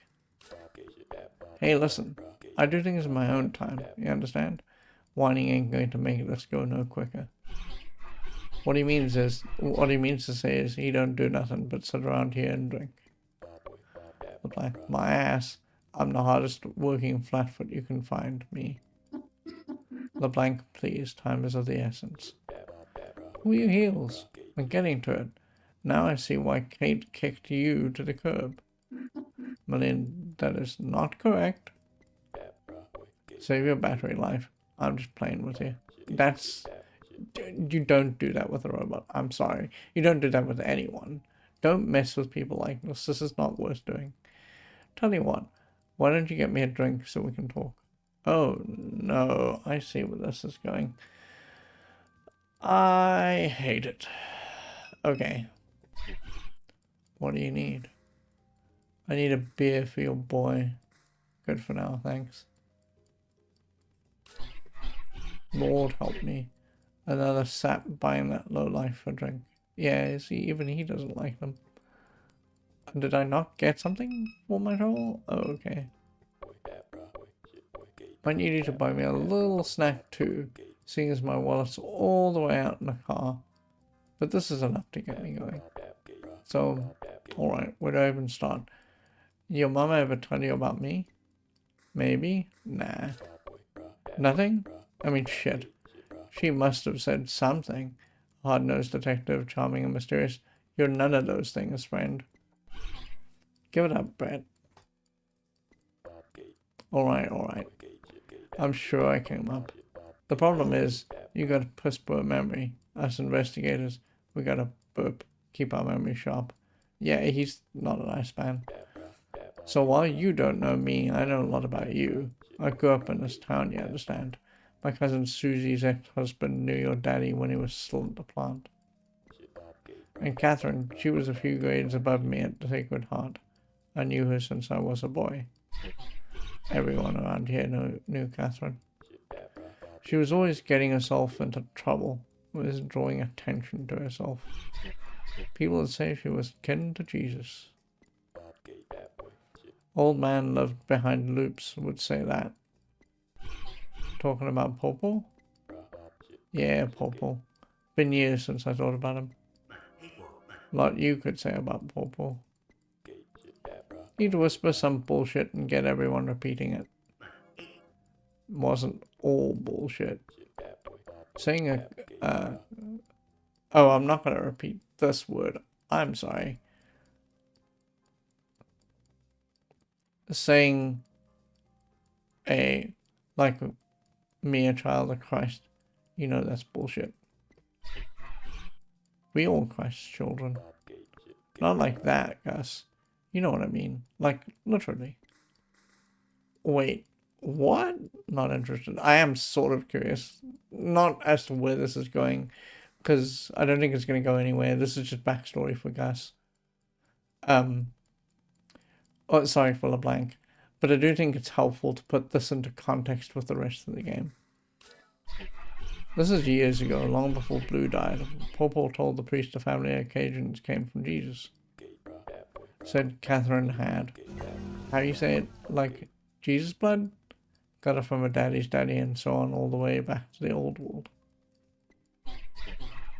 Hey, listen. I do things in my own time, you understand? Whining ain't going to make this go no quicker. What he means to say is he don't do nothing but sit around here and drink. But like my ass, I'm the hardest working flatfoot you can find, me. LeBlanc, please, time is of the essence. Who are your heels? I'm getting to it. Now I see why Kate kicked you to the curb. Malin, that is not correct. Save your battery life. I'm just playing with you. You don't do that with a robot. I'm sorry. You don't do that with anyone. Don't mess with people like this. This is not worth doing. Tell you what, why don't you get me a drink so we can talk? Oh, no, I see where this is going. I hate it. Okay. What do you need? I need a beer for your boy. Good for now, thanks. Lord help me. Another sap buying that lowlife for a drink. Yeah, see, even he doesn't like them. Did I not get something for my trouble? Oh, okay. Might need you to buy me a little snack too, seeing as my wallet's all the way out in the car. But this is enough to get me going. So, alright, where do I even start? Your mama ever tell you about me? Maybe? Nah. Nothing? I mean, shit. She must have said something. Hard-nosed detective, charming and mysterious. You're none of those things, friend. Give it up, Brett. Alright. I'm sure I came up. The problem is, you got a piss-poor memory. Us investigators, we gotta keep our memory sharp. Yeah, he's not a nice man. So while you don't know me, I know a lot about you. I grew up in this town, you understand. My cousin Susie's ex-husband knew your daddy when he was still at the plant. And Catherine, she was a few grades above me at the Sacred Heart. I knew her since I was a boy. Everyone around here knew Catherine. She was always getting herself into trouble, always drawing attention to herself. People would say she was kin to Jesus. Old man lived behind loops would say that. Talking about Popo? Yeah, Popo. Been years since I thought about him. A lot you could say about Popo. He'd whisper some bullshit and get everyone repeating it. Wasn't all bullshit. Saying oh, I'm not gonna repeat this word. I'm sorry. Saying like me, a child of Christ, you know that's bullshit. We all Christ's children. Not like that, Gus. You know what I mean. Like, literally. Wait, what? Not interested. I am sort of curious. Not as to where this is going, because I don't think it's going to go anywhere. This is just backstory for Gus. Oh, sorry for LeBlanc. But I do think it's helpful to put this into context with the rest of the game. This is years ago, long before Blue died. Popo told the priest the family occasions came from Jesus. Said Catherine had. How do you say it? Like Jesus blood? Got it from a daddy's daddy and so on all the way back to the old world.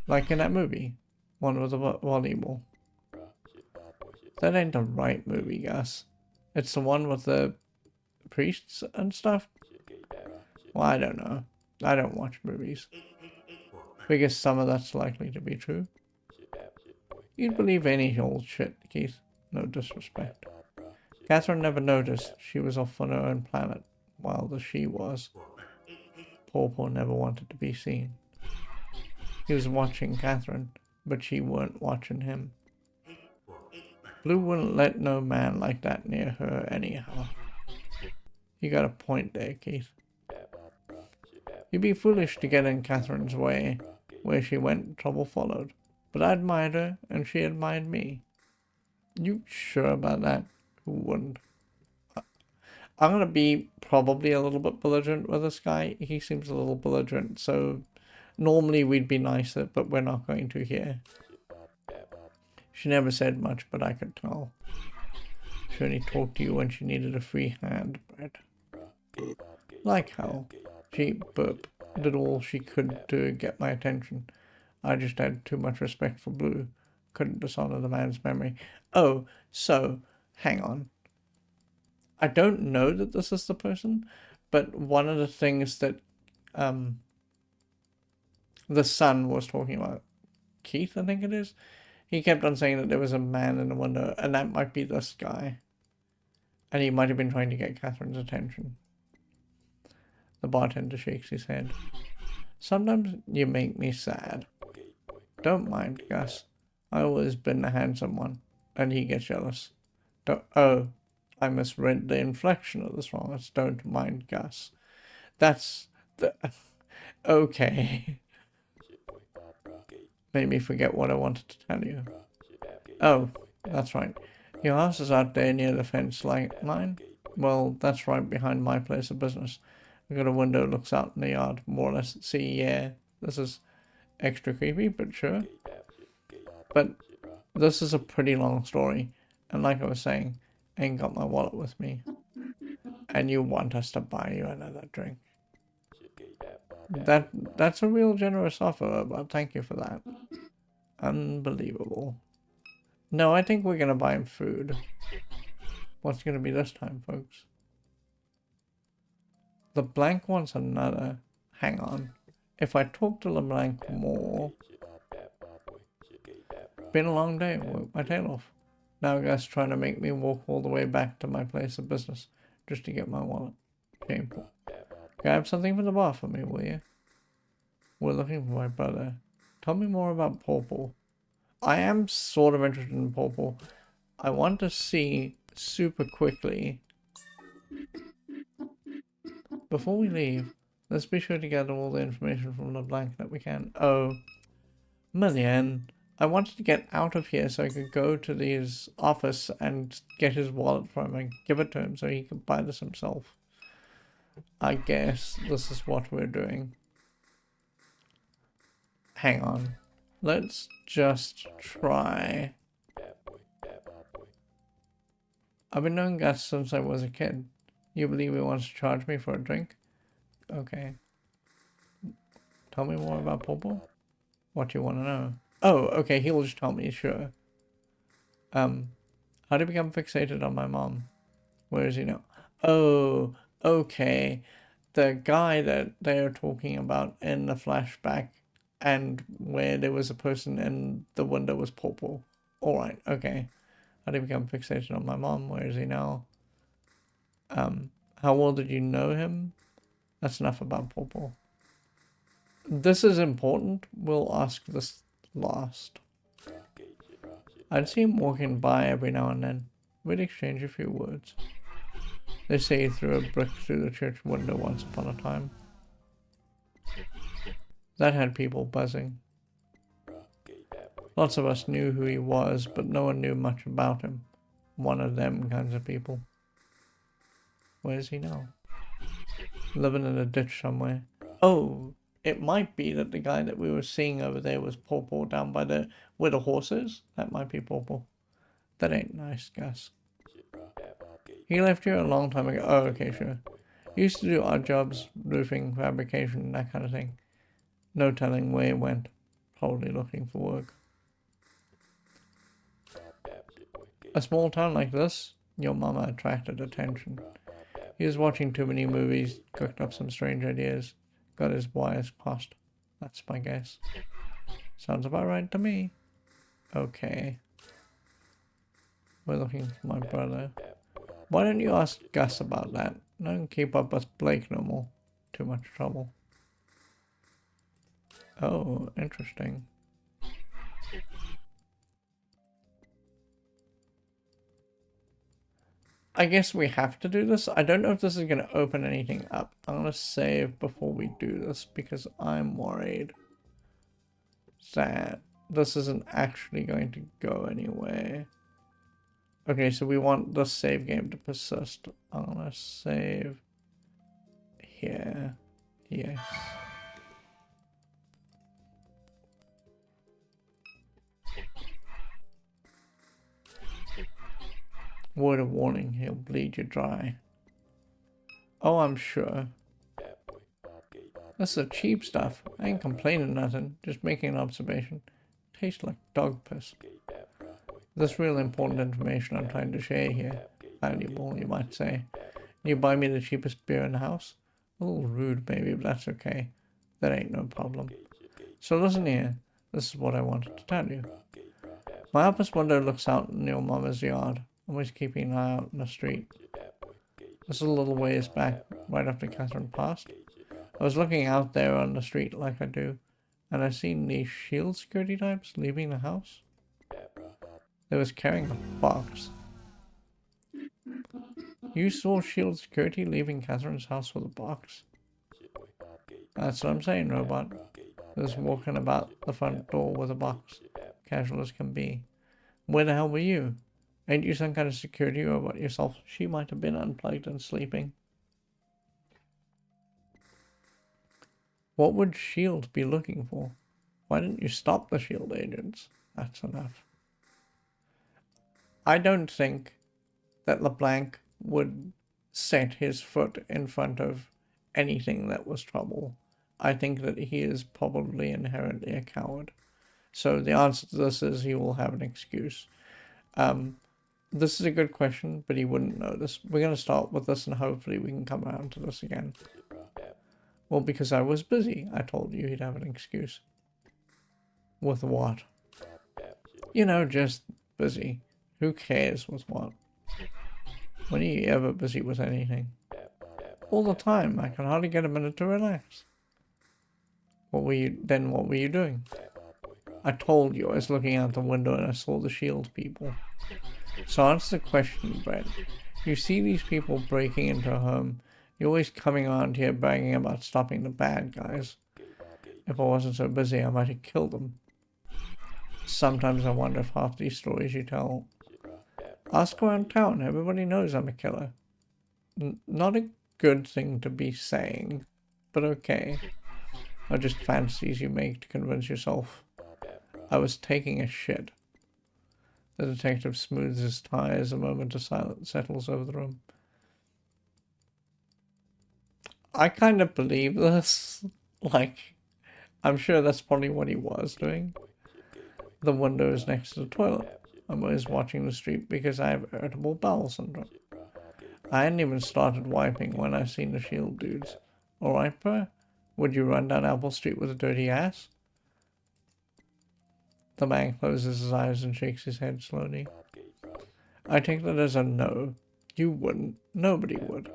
Like in that movie. One with the volleyball. That ain't the right movie, Gus. It's the one with the priests and stuff? Well, I don't know. I don't watch movies. Because some of that's likely to be true. You'd believe any old shit, Keith. No disrespect. Catherine never noticed she was off on her own planet, while the she was. Popo never wanted to be seen. He was watching Catherine, but she weren't watching him. Blue wouldn't let no man like that near her anyhow. You got a point there, Keith. You'd be foolish to get in Catherine's way. Where she went, trouble followed. But I admired her, and she admired me. You sure about that? Who wouldn't? I'm gonna be probably a little bit belligerent with this guy. He seems a little belligerent, so normally we'd be nicer, but we're not going to here. She never said much, but I could tell. She only talked to you when she needed a free hand, Brett. Like how? She did all she could to get my attention. I just had too much respect for Blue. Couldn't dishonor the man's memory. Oh, so, hang on. I don't know that this is the person, but one of the things that the son was talking about, Keith, I think it is, he kept on saying that there was a man in the window, and that might be this guy. And he might have been trying to get Catherine's attention. The bartender shakes his head. Sometimes you make me sad. Don't mind, Gus. I always been the handsome one, and he gets jealous. Oh, I misread the inflection of this wrong. It's don't mind, Gus. That's the... Okay. Made me forget what I wanted to tell you. Oh, that's right. Your house is out there near the fence line? Well, that's right behind my place of business. I've got a window that looks out in the yard, more or less. See, yeah, this is extra creepy, but sure. But this is a pretty long story, and like I was saying, I ain't got my wallet with me. And you want us to buy you another drink. That's a real generous offer, but thank you for that. Unbelievable. No, I think we're gonna buy him food. What's gonna be this time, folks? LeBlanc wants another. Hang on. If I talk to LeBlanc more... Been a long day. Worked my tail off. Now Gus trying to make me walk all the way back to my place of business just to get my wallet. Shameful. Grab something from the bar for me, will you? We're looking for my brother. Tell me more about Popo. I am sort of interested in Popo. I want to see super quickly. Before we leave, let's be sure to gather all the information from LeBlanc that we can. Oh, Million. I wanted to get out of here so I could go to his office and get his wallet from him and give it to him so he could buy this himself. I guess this is what we're doing. Hang on. Let's just try. I've been knowing Gus since I was a kid. You believe he wants to charge me for a drink? Okay. Tell me more about Popo? What do you want to know? Oh, okay, he'll just tell me, sure. How did he become fixated on my mom? Where is he now? Oh, okay. The guy that they are talking about in the flashback and where there was a person in the window was Popo. Alright, okay. How did he become fixated on my mom? Where is he now? How well did you know him? That's enough about Popo. This is important. We'll ask this last. I'd see him walking by every now and then. We'd exchange a few words. They say he threw a brick through the church window once upon a time. That had people buzzing. Lots of us knew who he was, but no one knew much about him. One of them kinds of people. Where is he now? Living in a ditch somewhere. Oh, it might be that the guy that we were seeing over there was Popo down by the where the horse is. That might be Popo. That ain't nice, Gus. He left here a long time ago. Oh, okay, sure. He used to do odd jobs, roofing, fabrication, that kind of thing. No telling where he went. Probably looking for work. A small town like this, your mama attracted attention. He was watching too many movies, cooked up some strange ideas, got his wires crossed. That's my guess. Sounds about right to me. Okay. We're looking for my brother. Why don't you ask Gus about that? Don't keep up with Blake no more. Too much trouble. Oh, interesting. I guess we have to do this. I don't know if this is going to open anything up. I'm going to save before we do this because I'm worried that this isn't actually going to go anywhere. Okay, so we want the save game to persist. I'm going to save here. Yes. Word of warning, he'll bleed you dry. Oh, I'm sure. This is cheap stuff. I ain't complaining nothing, just making an observation. Tastes like dog piss. This real important information I'm trying to share here. Valuable, you might say. You buy me the cheapest beer in the house? A little rude, maybe, but that's okay. That ain't no problem. So listen here. This is what I wanted to tell you. My office window looks out in your mama's yard. I'm always keeping an eye out in the street. This is a little ways back, right after Catherine passed. I was looking out there on the street like I do, and I seen these shield security types leaving the house. They was carrying a box. You saw shield security leaving Catherine's house with a box? That's what I'm saying, robot. They was walking about the front door with a box. Casual as can be. Where the hell were you? Ain't you some kind of security robot yourself? She might have been unplugged and sleeping. What would S.H.I.E.L.D. be looking for? Why didn't you stop the S.H.I.E.L.D. agents? That's enough. I don't think that LeBlanc would set his foot in front of anything that was trouble. I think that he is probably inherently a coward. So the answer to this is he will have an excuse. This is a good question, but he wouldn't know this. We're going to start with this and hopefully we can come around to this again. Well, because I was busy. I told you he'd have an excuse. With what? You know, just busy. Who cares with what? When are you ever busy with anything? All the time. I can hardly get a minute to relax. What were you doing? I told you I was looking out the window and I saw the S.H.I.E.L.D. people. So answer the question, Brett. You see these people breaking into a home. You're always coming around here bragging about stopping the bad guys. If I wasn't so busy, I might have killed them. Sometimes I wonder if half these stories you tell. Ask around town. Everybody knows I'm a killer. Not a good thing to be saying, but okay. Or just fantasies you make to convince yourself. I was taking a shit. The detective smooths his tie as a moment of silence settles over the room. I kind of believe this. Like, I'm sure that's probably what he was doing. The window is next to the toilet. I'm always watching the street because I have irritable bowel syndrome. I hadn't even started wiping when I seen the shield dudes. Alright, bro? Would you run down Apple Street with a dirty ass? The man closes his eyes and shakes his head slowly. I take that as a no. You wouldn't. Nobody would.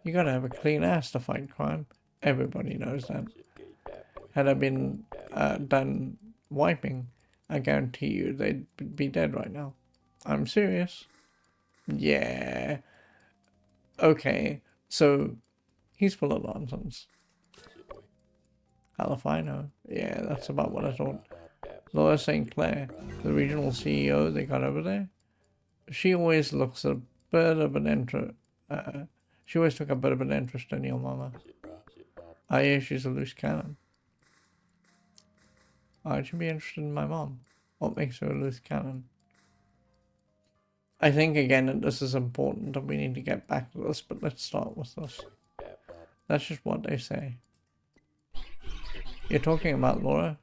You gotta have a clean ass to fight crime. Everybody knows that. Had I been done wiping, I guarantee you they'd be dead right now. I'm serious. Yeah. Okay, so he's full of nonsense. Hell if I know. Yeah, that's about what I thought. Laura St. Clair, the regional CEO they got over there, she always looks a bit of an interest. She always took a bit of an interest in your mama. I hear she's a loose cannon. I'd be interested in my mom. What makes her a loose cannon? I think again that this is important and we need to get back to this, but let's start with this. That's just what they say. You're talking about Laura?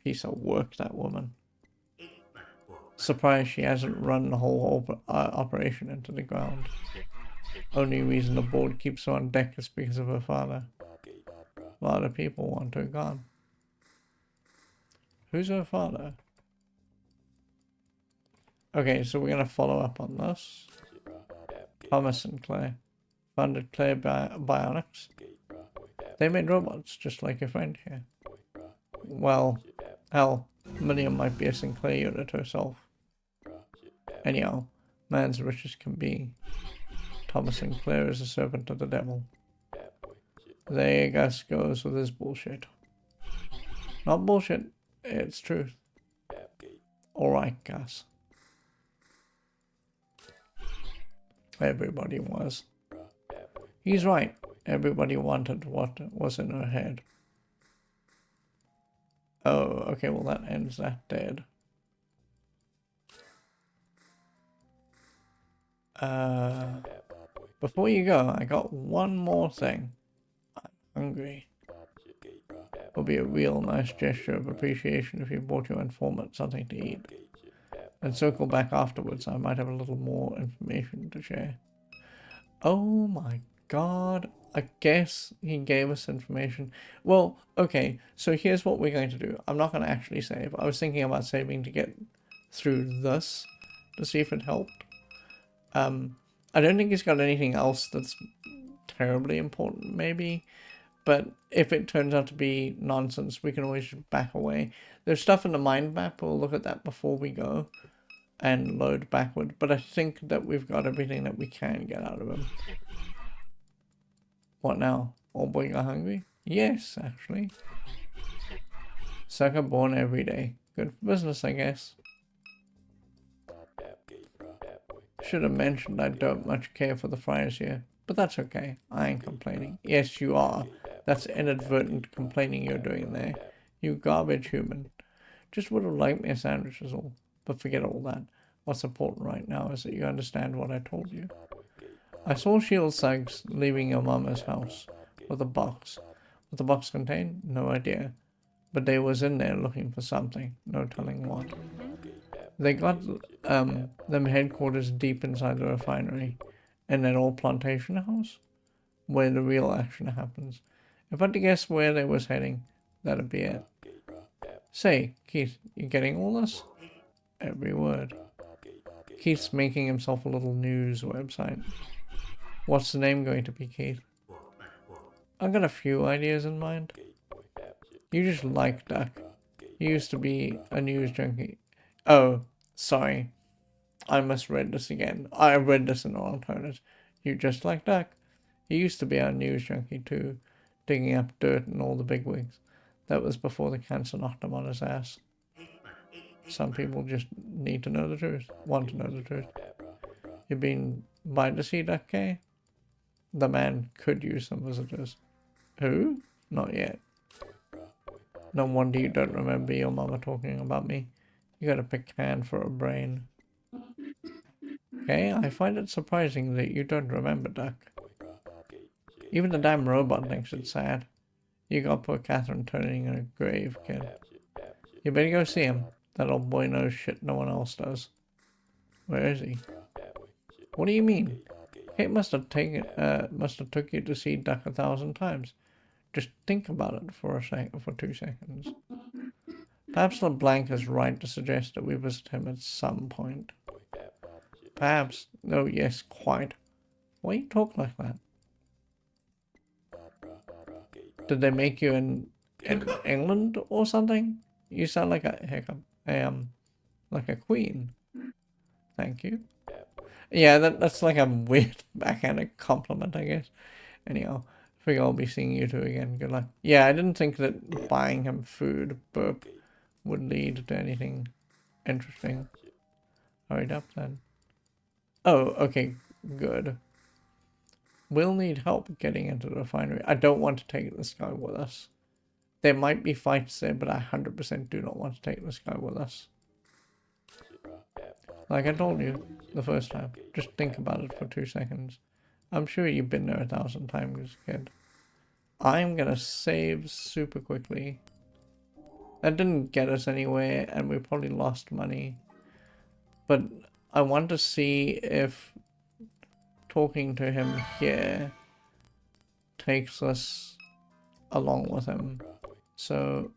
Piece of work, that woman. Surprised she hasn't run the whole operation into the ground. Only reason the board keeps her on deck is because of her father. A lot of people want her gone. Who's her father? Okay, so we're gonna follow up on this. Thomas and Claire. Founded Claire Bionics. They made robots, just like your friend here. Well, hell, Miriam might be a Sinclair unit herself. Anyhow, man's rich as can be. Thomas Sinclair is a servant of the devil. There Gus goes with his bullshit. Not bullshit, it's truth. Alright, Gus. Everybody was. He's right. Everybody wanted what was in her head. Oh, okay, well that ends that dead. Before you go, I got one more thing. I'm hungry. It would be a real nice gesture of appreciation if you brought your informant something to eat. And circle back afterwards, I might have a little more information to share. Oh my god, I guess he gave us information. Well, okay, so here's what we're going to do. I'm not going to actually save. I was thinking about saving to get through this, to see if it helped. I don't think he's got anything else that's terribly important, maybe. But if it turns out to be nonsense, we can always back away. There's stuff in the mind map. We'll look at that before we go and load backward. But I think that we've got everything that we can get out of him. What now? Old boy got hungry? Yes, actually. Sucker born every day. Good for business, I guess. Should have mentioned I don't much care for the friars here. But that's okay. I ain't complaining. Yes, you are. That's inadvertent complaining you're doing there. You garbage human. Just would have liked me a sandwich is all. But forget all that. What's important right now is that you understand what I told you. I saw Shield Suggs leaving your mama's house with a box. What the box contained? No idea. But they was in there looking for something. No telling what. They got them headquarters deep inside the refinery. In that old plantation house? Where the real action happens. If I had to guess where they was heading, that'd be it. Say, Keith, you getting all this? Every word. Keith's making himself a little news website. What's the name going to be, Keith? I've got a few ideas in mind. You just like Duck. You used to be a news junkie. Oh, sorry. I misread this again. I read this in the alternate. You just like Duck. He used to be our news junkie too, digging up dirt and all the bigwigs. That was before the cancer knocked him on his ass. Some people just need to know the truth. Want to know the truth. You been by to see Duck K? The man could use some visitors. Who? Not yet. No wonder you don't remember your mama talking about me. You got a pecan for a brain. Okay, I find it surprising that you don't remember, Duck. Even the damn robot thinks it's sad. You got poor Catherine turning in a grave, kid. You better go see him. That old boy knows shit no one else does. Where is he? What do you mean? Kate must have took you to see Duck 1,000 times. Just think about it for 2 seconds. Perhaps LeBlanc is right to suggest that we visit him at some point. Perhaps. No, yes, quite. Why you talk like that? Did they make you in England or something? You sound like a hiccup. Like a queen. Thank you. Yeah, that's like a weird backhanded compliment, I guess. Anyhow, I figure I'll be seeing you two again. Good luck. Yeah, I didn't think that buying him food, burp, would lead to anything interesting. Hurried up then. Oh, okay, good. We'll need help getting into the refinery. I don't want to take this guy with us. There might be fights there, but I 100% do not want to take this guy with us. Like I told you the first time, just think about it for 2 seconds. I'm sure you've been there 1,000 times, kid. I'm gonna save super quickly. That didn't get us anywhere, and we probably lost money. But I want to see if talking to him here takes us along with him. So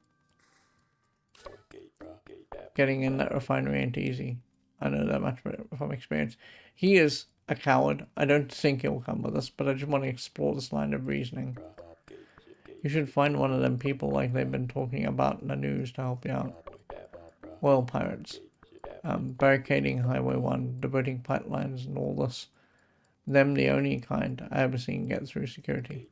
getting in that refinery ain't easy. I know that much from experience. He is a coward. I don't think he'll come with us, but I just want to explore this line of reasoning. You should find one of them people like they've been talking about in the news to help you out. Oil pirates. Barricading Highway 1, diverting pipelines and all this. Them the only kind I ever seen get through security.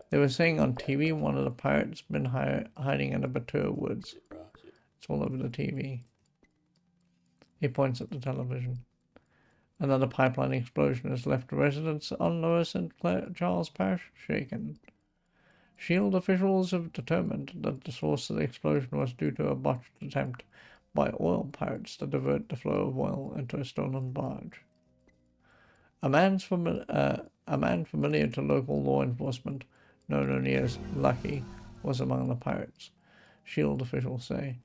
They were saying on TV one of the pirates been hiding in the Batur woods. It's all over the TV. He points at the television. Another pipeline explosion has left residents on Lower St. Charles Parish shaken. Shield officials have determined that the source of the explosion was due to a botched attempt by oil pirates to divert the flow of oil into a stolen barge. A man familiar to local law enforcement, known only as Lucky, was among the pirates, Shield officials say.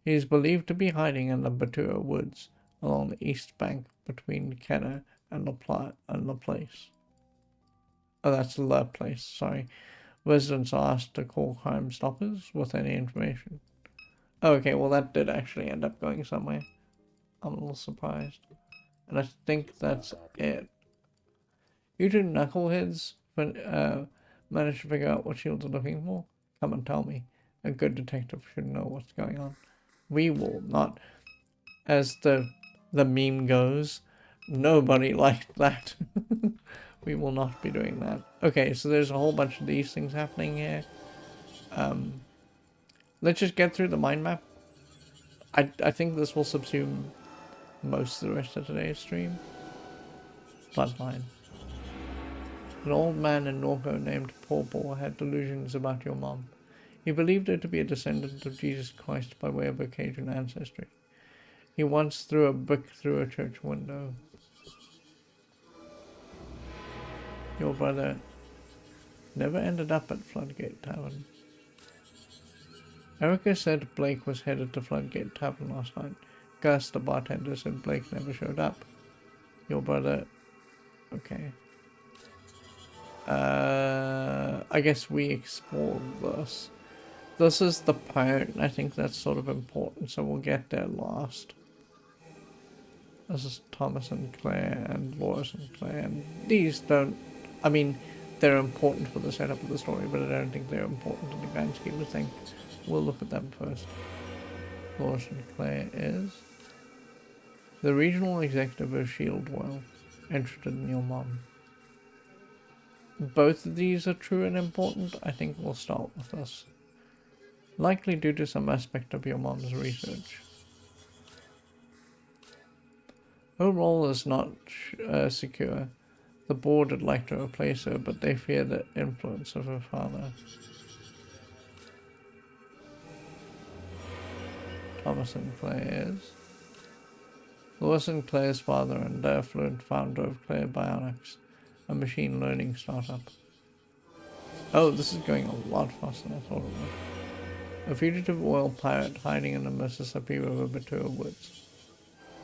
He is believed to be hiding in the Batura woods along the east bank between Kenner and La Place. Oh, that's La Place, sorry. Residents are asked to call Crime Stoppers with any information. Oh, okay, well that did actually end up going somewhere. I'm a little surprised. And I think that's it. You two knuckleheads managed to figure out what shields are looking for? Come and tell me. A good detective should know what's going on. We will not. As the meme goes, nobody liked that. We will not be doing that. Okay, so there's a whole bunch of these things happening here. Let's just get through the mind map. I think this will subsume most of the rest of today's stream. Bloodline. An old man in NORCO named Paw had delusions about your mom. He believed her to be a descendant of Jesus Christ by way of her Cajun ancestry. He once threw a brick through a church window. Your brother never ended up at Floodgate Tavern. Erica said Blake was headed to Floodgate Tavern last night. Gus, the bartender, said Blake never showed up. Your brother... Okay. I guess we explored this. This is the part, I think that's sort of important, so we'll get there last. This is Thomas and Claire and Laura and Claire, and these don't... I mean, they're important for the setup of the story, but I don't think they're important in the grand scheme of things. We'll look at them first. Laura and Claire is... the regional executive of Shield World, interested in your mom. Both of these are true and important. I think we'll start with this. Likely due to some aspect of your mom's research. Her role is not secure. The board would like to replace her, but they fear the influence of her father. Thomas and Claire is... Lewis and Claire's father and their affluent founder of Claire Bionics, a machine learning startup. Oh, this is going a lot faster than I thought it would. A fugitive oil pirate hiding in the Mississippi River Batura woods.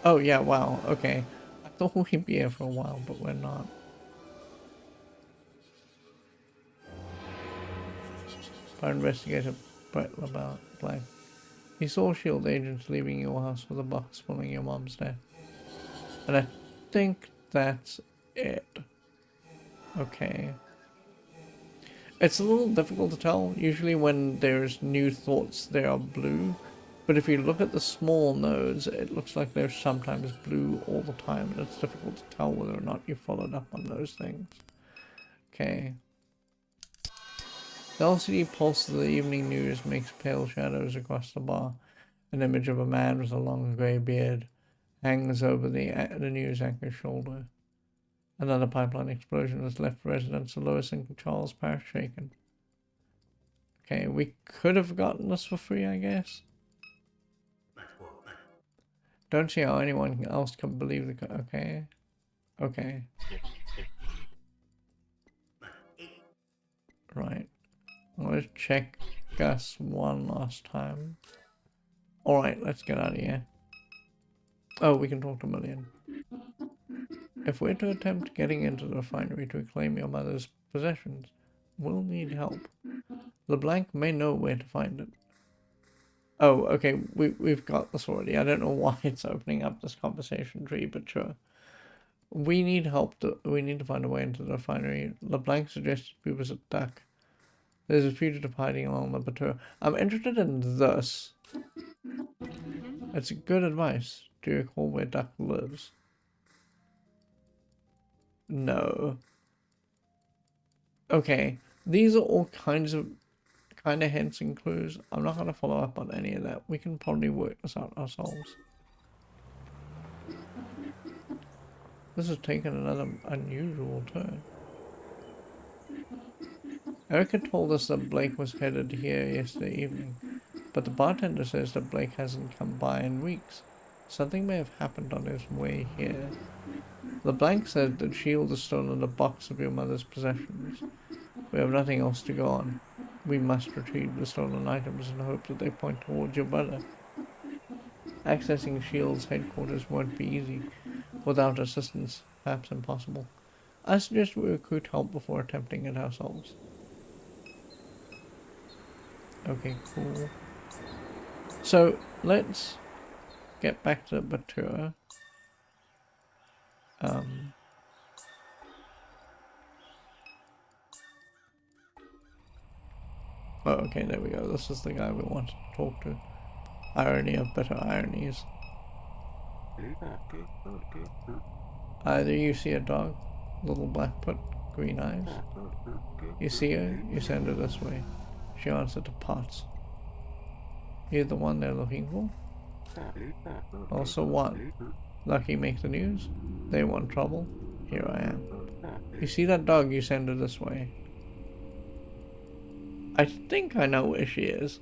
Oh yeah, wow, okay. I thought we'd be here for a while, but we're not. By investigator Brett LeBlanc. He saw S.H.I.E.L.D. agents leaving your house with a box following your mom's death. And I think that's it. Okay. It's a little difficult to tell. Usually when there's new thoughts, they are blue. But if you look at the small nodes, it looks like they're sometimes blue all the time. And it's difficult to tell whether or not you followed up on those things. Okay. The LCD pulse of the evening news makes pale shadows across the bar. An image of a man with a long grey beard hangs over the news anchor's shoulder. Another pipeline explosion has left residents of Lewis and Charles Parish shaken. Okay, we could have gotten this for free, I guess. Don't see how anyone else can believe the... Okay. Okay. Right. Let's check Gus one last time. Alright, let's get out of here. Oh, we can talk to Million. If we're to attempt getting into the refinery to reclaim your mother's possessions, we'll need help. LeBlanc may know where to find it. Oh, okay, we've got this already. I don't know why it's opening up this conversation tree, but sure. We need help. We need to find a way into the refinery. LeBlanc suggested we visit Duck. There's a fugitive hiding along the Batur. I'm interested in this. It's good advice. Do you recall where Duck lives? No. Okay, these are all kinds of hints and clues. I'm not going to follow up on any of that. We can probably work this out ourselves. This has taken another unusual turn. Erica told us that Blake was headed here yesterday evening, but the bartender says that Blake hasn't come by in weeks. Something may have happened on his way here. LeBlanc said that S.H.I.E.L.D. has stolen a box of your mother's possessions. We have nothing else to go on. We must retrieve the stolen items and hope that they point towards your brother. Accessing S.H.I.E.L.D.'s headquarters won't be easy. Without assistance, perhaps impossible. I suggest we recruit help before attempting it ourselves. Okay, cool. So, let's get back to Batura. Oh, okay, there we go. This is the guy we want to talk to. Irony of bitter ironies. Either you see a dog, little blackfoot, green eyes. You see her, you send her this way. She answered to Potts. You're the one they're looking for? Also what? Lucky make the news? They want trouble? Here I am. You see that dog, you send her this way. I think I know where she is.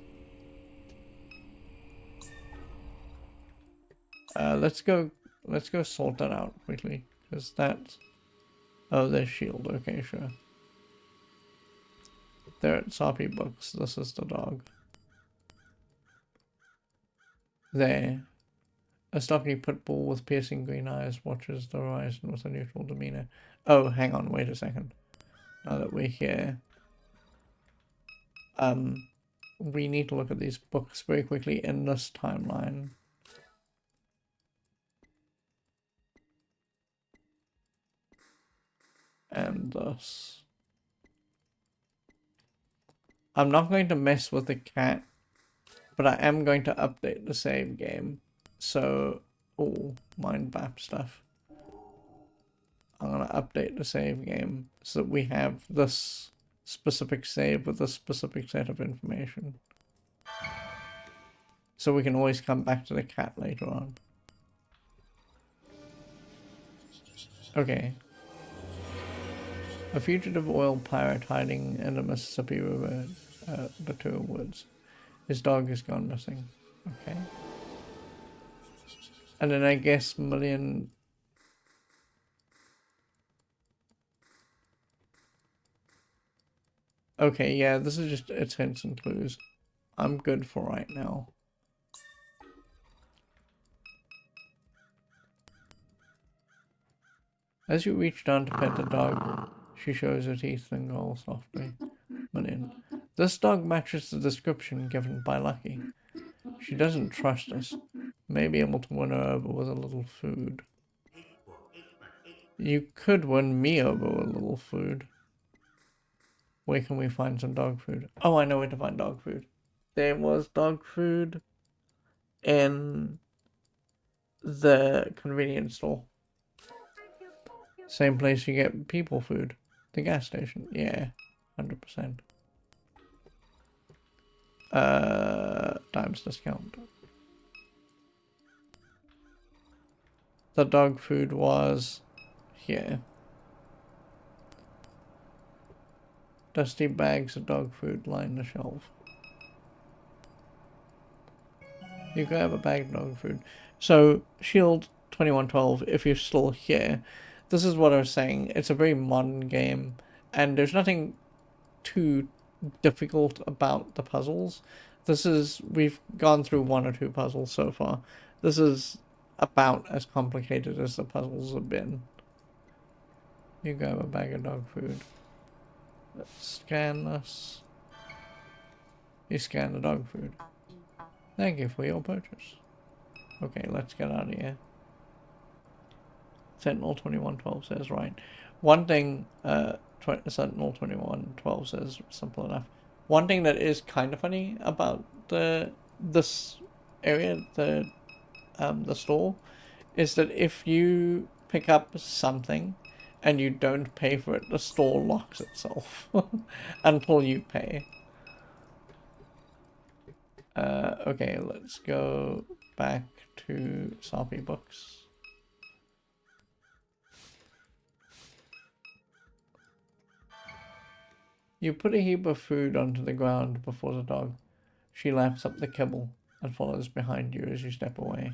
Let's go sort that out quickly, because that's... Oh, there's S.H.I.E.L.D. Okay, sure. They're at Soppy Books. This is the dog. There. A stocky pit bull with piercing green eyes watches the horizon with a neutral demeanor. Oh, hang on, wait a second. Now that we're here, we need to look at these books very quickly in this timeline. And thus. I'm not going to mess with the cat, but I am going to update the save game. So, oh, mind map stuff. I'm going to update the save game so that we have this specific save with a specific set of information. So we can always come back to the cat later on. Okay. A fugitive oil pirate hiding in the Mississippi River Batur woods. His dog has gone missing. Okay. And then I guess million... Okay, yeah, this is just its hints and clues. I'm good for right now. As you reach down to pet the dog, she shows her teeth and growls softly. Million. This dog matches the description given by Lucky. She doesn't trust us. May be able to win her over with a little food. You could win me over with a little food. Where can we find some dog food? Oh, I know where to find dog food. There was dog food in the convenience store. Same place you get people food. The gas station. Yeah, 100%. Times discount. The dog food was here. Dusty bags of dog food line the shelf. You can have a bag of dog food. So, Shield 2112, if you're still here, this is what I was saying. It's a very modern game, and there's nothing too difficult about the puzzles. We've gone through 1 or 2 puzzles so far. This is about as complicated as the puzzles have been. You can have a bag of dog food. Let's scan this. You scan the dog food. Thank you for your purchase. Okay, let's get out of here. Sentinel 2112 says right. One thing, Sentinel 2112 says simple enough. One thing that is kind of funny about this area, the store, is that if you pick up something and you don't pay for it, the store locks itself until you pay. Okay, let's go back to Soppy Books. You put a heap of food onto the ground before the dog. She laps up the kibble and follows behind you as you step away.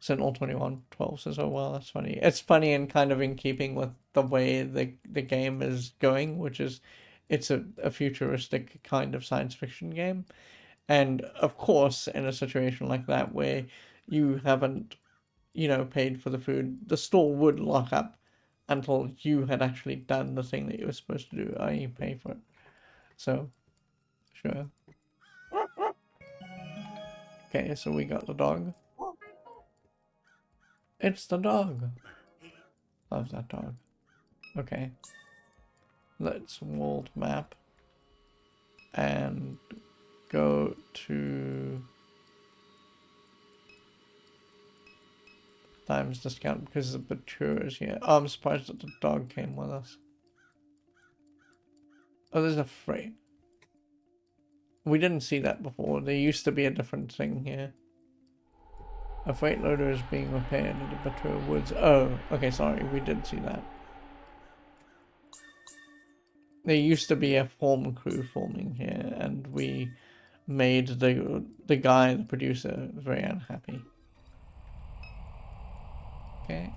Sentinel 2112 says, oh well, that's funny. It's funny and kind of in keeping with the way the game is going, which is it's a futuristic kind of science fiction game. And of course, in a situation like that where you haven't, paid for the food, the store would lock up until you had actually done the thing that you were supposed to do, i.e. pay for it. So, sure. Okay, so we got the dog. It's the dog. Love that dog. Okay. Let's world map and go to times discount because the Batura is here. Oh, I'm surprised that the dog came with us. Oh, there's a freight. We didn't see that before. There used to be a different thing here. A freight loader is being repaired in the Batura Woods. Oh, okay, sorry, we did see that. There used to be a film crew filming here, and we made the guy, the producer, very unhappy. Okay.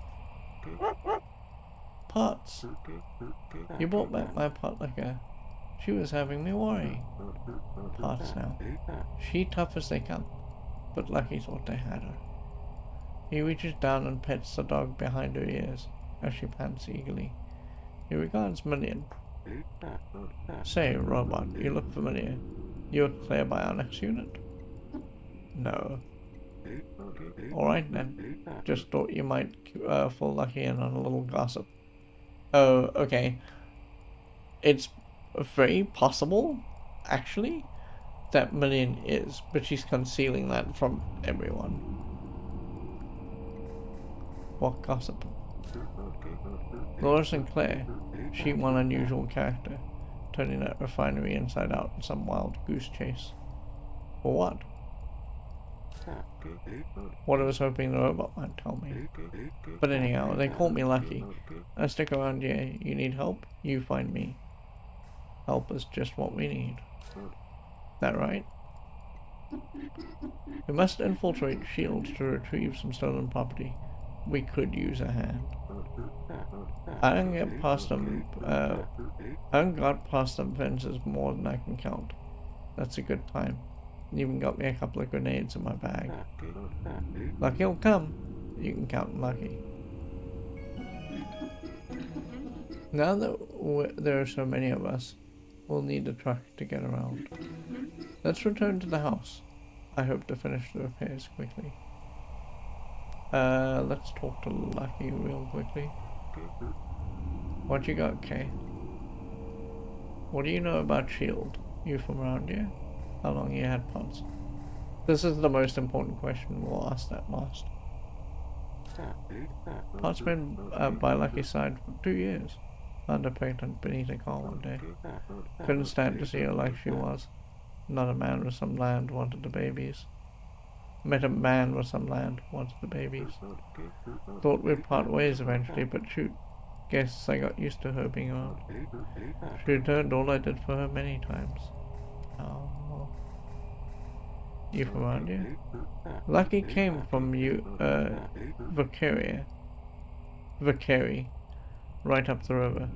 Pots. You brought back my pot liquor. She was having me worry. Pots now. She tough as they come, but Lucky thought they had her. He reaches down and pets the dog behind her ears as she pants eagerly. He regards Million. Say, robot, you look familiar. You're clear by our next unit? No. Alright then. Just thought you might fall Lucky in on a little gossip. Oh, okay. It's very possible, actually, that Million is, but she's concealing that from everyone. What gossip? Laura Sinclair, she one unusual character, turning that refinery inside out in some wild goose chase. For what? What I was hoping the robot might tell me. But anyhow, they call me Lucky. I stick around here. You need help? You find me. Help is just what we need. That right? We must infiltrate Shield to retrieve some stolen property. We could use a hand. I don't get past them. I haven't got past them fences more than I can count. That's a good time. Even got me a couple of grenades in my bag. Lucky'll come. You can count on Lucky. Now that there are so many of us, we'll need a truck to get around. Let's return to the house. I hope to finish the repairs quickly. Let's talk to Lucky real quickly. What you got, Kay? What do you know about Shield? You from around here? How long you had pods? This is the most important question. We'll ask that last. Pot's been by Lucky's side for 2 years. Under pregnant beneath a car one day. Couldn't stand to see her like she was. Not a man with some land wanted the babies. Met a man with some land wanted the babies. Thought we'd part ways eventually, but shoot. Guess I got used to her being around. She returned all I did for her many times. Oh. You from around here? Lucky came from Vicari, right up the river,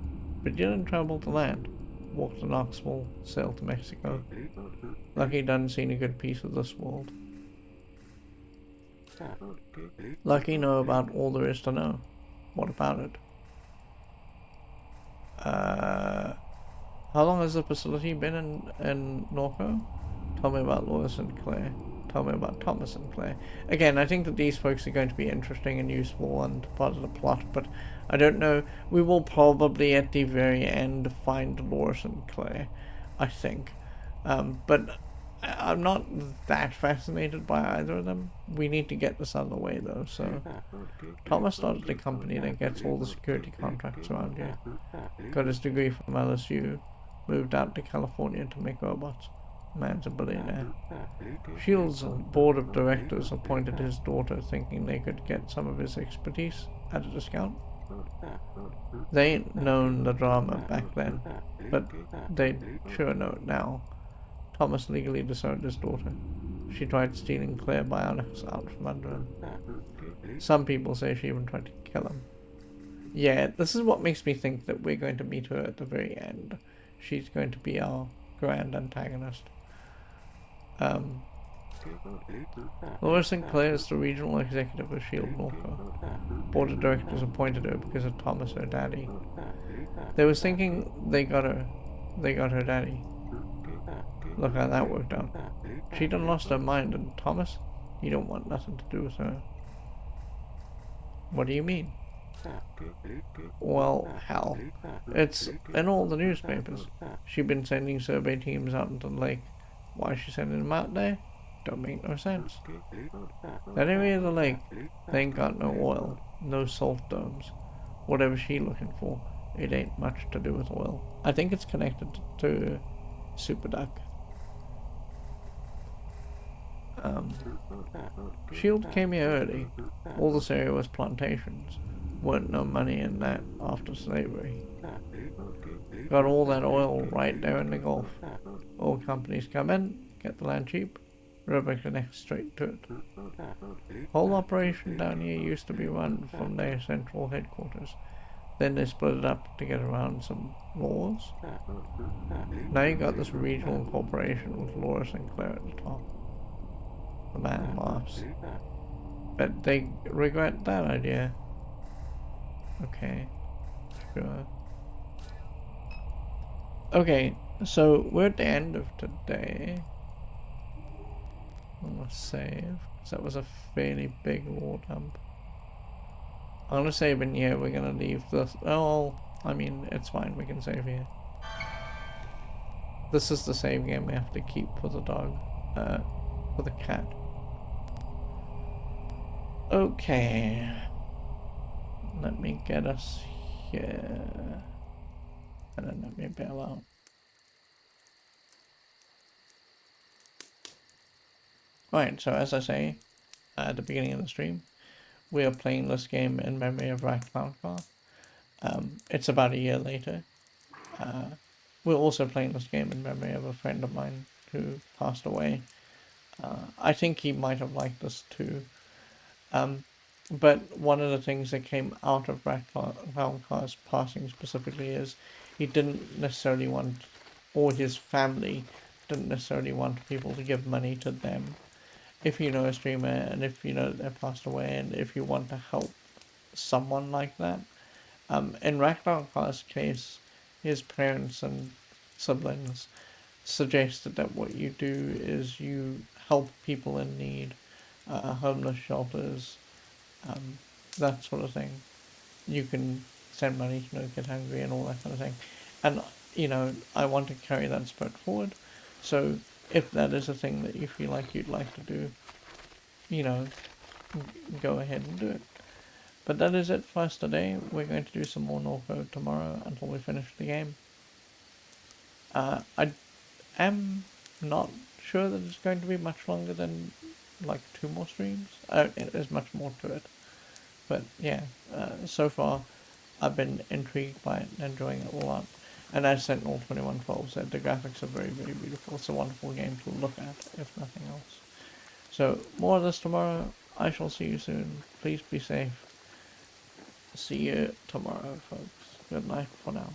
but didn't travel the land. Walked to Knoxville, sailed to Mexico. Lucky done seen a good piece of this world. Lucky know about all there is to know. What about it? How long has the facility been in NORCO? Tell me about Lois and Claire. Tell me about Thomas and Claire. Again, I think that these folks are going to be interesting and useful and part of the plot, but I don't know. We will probably at the very end find Lois and Claire, I think. But I'm not that fascinated by either of them. We need to get this out of the way though, so... Thomas started a company that gets all the security contracts around here. Got his degree from LSU. Moved out to California to make robots. Man's a billionaire. Shield's board of directors appointed his daughter thinking they could get some of his expertise at a discount. They ain't known the drama back then, but they sure know it now. Thomas legally disowned his daughter. She tried stealing Claire bionics out from under him. Some people say she even tried to kill him. Yeah, this is what makes me think that we're going to meet her at the very end. She's going to be our grand antagonist. Laura Sinclair is the regional executive of Shield NORCO. Board of directors appointed her because of Thomas, her daddy. They was thinking they got her daddy. Look how that worked out. She done lost her mind, and Thomas, he don't want nothing to do with her. What do you mean? Well, hell, it's in all the newspapers. She been sending survey teams out into the lake. Why is she sending them out there? Don't make no sense. That area of the lake, they ain't got no oil, no salt domes. Whatever she looking for, it ain't much to do with oil. I think it's connected to Super Duck. Shield came here early. All this area was plantations. Weren't no money in that after slavery. Got all that oil right there in the Gulf. Oil companies come in, get the land cheap, river connects straight to it. Whole operation down here used to be run from their central headquarters. Then they split it up to get around some laws. Now you got this regional corporation with Laura Sinclair at the top. The man laughs. Bet they regret that idea. Okay, sure. Okay, so we're at the end of today. I'm gonna save, because that was a fairly big war dump. I'm gonna save in here, we're gonna leave this. Oh, I mean, it's fine, we can save here. This is the same game we have to keep for the dog, for the cat. Okay. Let me get us here. And then let me bail out. Right, so as I say at the beginning of the stream, we are playing this game in memory of RatClowncar. It's about a year later. We're also playing this game in memory of a friend of mine who passed away. I think he might have liked this too. Um, but one of the things that came out of RatClowncar's passing specifically is he didn't necessarily want, or his family didn't necessarily want people to give money to them. If you know a streamer and if you know they passed away and if you want to help someone like that, in RatClowncar's case, his parents and siblings suggested that what you do is you help people in need, homeless shelters, um, that sort of thing. You can send money to No Kid Hungry and all that kind of thing. And, I want to carry that spirit forward. So if that is a thing that you feel like you'd like to do, you know, go ahead and do it. But that is it for us today. We're going to do some more NORCO tomorrow until we finish the game. I am not sure that it's going to be much longer than like 2 more streams. There's much more to it. But yeah, so far I've been intrigued by it and enjoying it a lot. And as Sentinel 2112 said, the graphics are very, very beautiful. It's a wonderful game to look at, if nothing else. So, more of this tomorrow. I shall see you soon. Please be safe. See you tomorrow, folks. Good night for now.